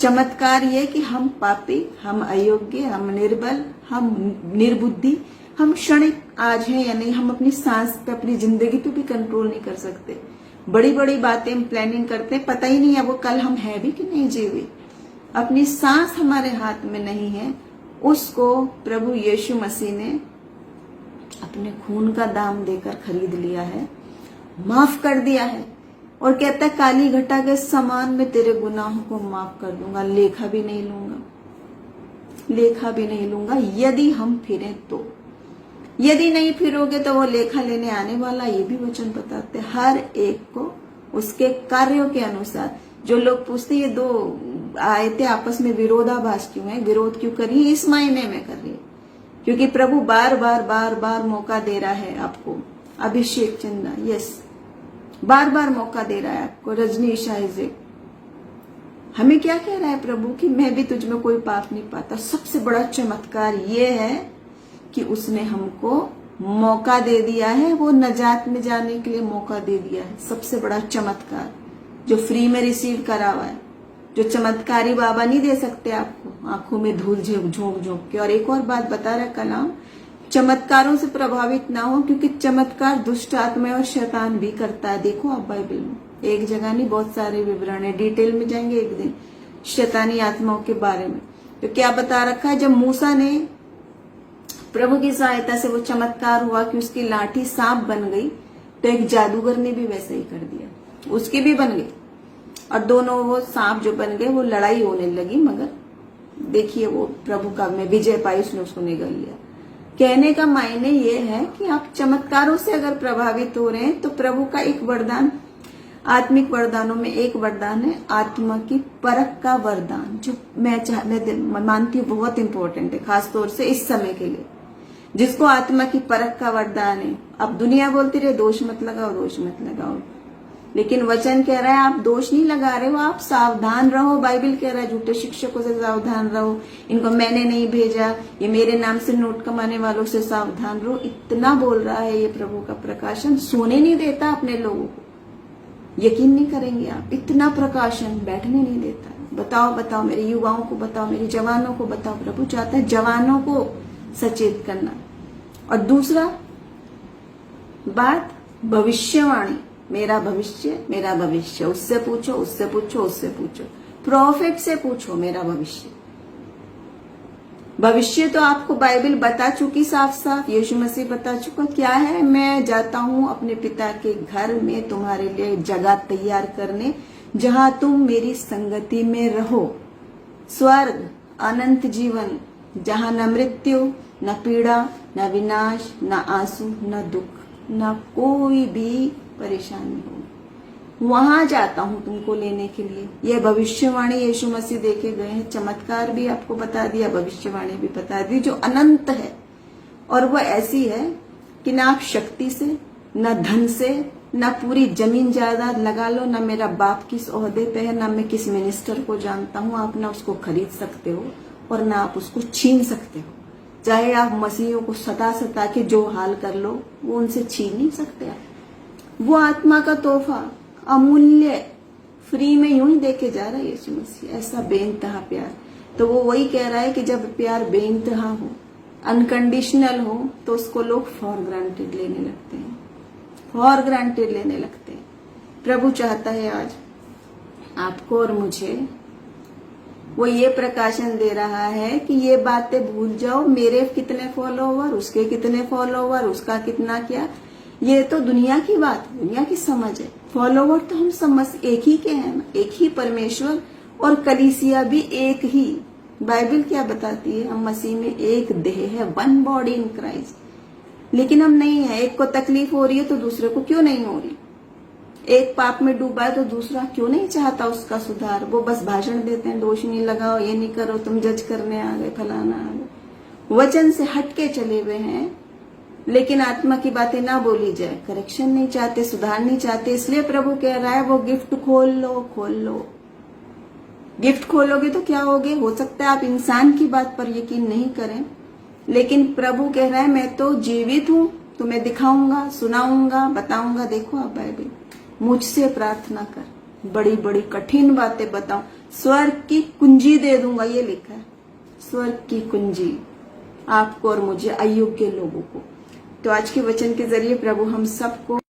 चमत्कार ये कि हम पापी, हम अयोग्य, हम निर्बल, हम निर्बुद्धि, हम क्षणिक आज हैं या नहीं, हम अपनी सांस पे, अपनी जिंदगी पे भी कंट्रोल नहीं कर सकते। बड़ी बड़ी बातें हम प्लानिंग करते हैं, पता ही नहीं है वो कल हम है भी कि नहीं जीवे। अपनी सांस हमारे हाथ में नहीं है, उसको प्रभु यीशु मसीह ने अपने खून का दाम देकर खरीद लिया है, माफ कर दिया है। और कहता है काली घटा के समान में तेरे गुनाहों को माफ कर दूंगा, लेखा भी नहीं लूंगा यदि हम फिरें तो। यदि नहीं फिरोगे तो वो लेखा लेने आने वाला, ये भी वचन बताते हैं। हर एक को उसके कार्यों के अनुसार। जो लोग पूछते ये दो आयतें आपस में विरोधाभास क्यों है, विरोध क्यों कर रही है, इस मायने में कर रही है क्योंकि प्रभु बार बार मौका दे रहा है आपको। अभिषेक चंदा, यस, बार मौका दे रहा है आपको। रजनीश आइजेक, हमें क्या कह रहा है प्रभु कि मैं भी तुझ में कोई पाप नहीं पाता। सबसे बड़ा चमत्कार ये है कि उसने हमको मौका दे दिया है, वो नजात में जाने के लिए मौका दे दिया है। सबसे बड़ा चमत्कार जो फ्री में रिसीव करा हुआ है, जो चमत्कारी बाबा नहीं दे सकते आपको आंखों में धूल झोंक के। और एक और बात बता रहा कलाम, चमत्कारों से प्रभावित ना हो, क्योंकि चमत्कार दुष्ट आत्मा और शैतान भी करता है। देखो आप बाइबल में एक जगह नहीं, बहुत सारे विवरण है, डिटेल में जाएंगे एक दिन शैतानी आत्माओं के बारे में। तो क्या बता रखा है, जब मूसा ने प्रभु की सहायता से वो चमत्कार हुआ कि उसकी लाठी सांप बन गई, तो एक जादूगर ने भी वैसे ही कर दिया, उसकी भी बन गई। और दोनों वो सांप जो बन गए वो लड़ाई होने लगी, मगर देखिए वो प्रभु का में विजय पाई, उसने उसको निगल लिया। कहने का मायने ये है कि आप चमत्कारों से अगर प्रभावित हो रहे हैं तो प्रभु का एक वरदान, आत्मिक वरदानों में एक वरदान है आत्मा की परख का वरदान, जो मैं मानती हूँ बहुत इंपॉर्टेंट है, खासतौर से इस समय के लिए, जिसको आत्मा की परख का वरदान है। अब दुनिया बोलती रहे दोष मत लगाओ, लेकिन वचन कह रहा है आप दोष नहीं लगा रहे हो, आप सावधान रहो। बाइबल कह रहा है झूठे शिक्षकों से सावधान रहो, इनको मैंने नहीं भेजा, ये मेरे नाम से नोट कमाने वालों से सावधान रहो। इतना बोल रहा है ये प्रभु का प्रकाशन, सोने नहीं देता अपने लोगों को, यकीन नहीं करेंगे आप, इतना प्रकाशन बैठने नहीं देता। बताओ मेरे युवाओं को बताओ, मेरे जवानों को बताओ। प्रभु चाहता है जवानों को सचेत करना। और दूसरा बात, भविष्यवाणी, मेरा भविष्य, उससे पूछो, प्रॉफिट से पूछो मेरा भविष्य तो आपको बाइबल बता चुकी साफ, यीशु मसीह बता चुका क्या है। मैं जाता हूं अपने पिता के घर में तुम्हारे लिए जगह तैयार करने, जहां तुम मेरी संगति में रहो। स्वर्ग, अनंत जीवन, जहां न मृत्यु, न पीड़ा, न विनाश, न आंसू, न दुख, न कोई भी परेशानी हो। वहां जाता हूं तुमको लेने के लिए। यह भविष्यवाणी यीशु मसीह देके गए हैं। चमत्कार भी आपको बता दिया, भविष्यवाणी भी बता दी, जो अनंत है। और वह ऐसी है कि ना आप शक्ति से, न धन से, न पूरी जमीन जायदाद लगा लो, न मेरा बाप किस ओहदे पे है, न मैं किस मिनिस्टर को जानता हूं, आप ना उसको खरीद सकते हो और ना आप उसको छीन सकते हो। चाहे आप मसीहियों को सता के जो हाल कर लो, वो उनसे छीन नहीं सकते आप। वो आत्मा का तोहफा अमूल्य फ्री में यूं ही देके जा रहा है यीशु मसीह। ऐसा बेइंतहा प्यार। तो वो वही कह रहा है कि जब प्यार बेइंतहा हो, अनकंडीशनल हो, तो उसको लोग फॉर ग्रांटेड लेने लगते हैं। प्रभु चाहता है आज आपको और मुझे, वो ये प्रकाशन दे रहा है कि ये बातें भूल जाओ, मेरे कितने फॉलोवर, उसके कितने फॉलोवर, उसका कितना क्या, ये तो दुनिया की बात, दुनिया की समझ है। फॉलोवर तो हम समझ एक ही के हैं, एक ही परमेश्वर, और कलीसिया भी एक ही। बाइबल क्या बताती है, हम मसीह में एक देह है, वन बॉडी इन क्राइस्ट। लेकिन हम नहीं है, एक को तकलीफ हो रही है तो दूसरे को क्यों नहीं हो रही, एक पाप में डूबा है तो दूसरा क्यों नहीं चाहता उसका सुधार। वो बस भाषण देते हैं, दोष नहीं लगाओ, ये नहीं करो, तुम जज करने आ गए, फलाना आ गए, वचन से हटके चले हुए हैं। लेकिन आत्मा की बातें ना बोली जाए, करेक्शन नहीं चाहते, सुधार नहीं चाहते, इसलिए प्रभु कह रहा है वो गिफ्ट खोल लो, खोल लो। गिफ्ट खोलोगे तो क्या होगे, हो सकता है आप इंसान की बात पर यकीन नहीं करें, लेकिन प्रभु कह रहा है मैं तो जीवित हूं, तुम्हें दिखाऊंगा, सुनाऊंगा, बताऊंगा। देखो आप बाइबल, मुझसे प्रार्थना कर, बड़ी बड़ी कठिन बातें बताऊं, स्वर्ग की कुंजी दे दूंगा, ये लिखा है, स्वर्ग की कुंजी आपको और मुझे, अयोग्य लोगों को। तो आज के वचन के जरिए प्रभु हम सबको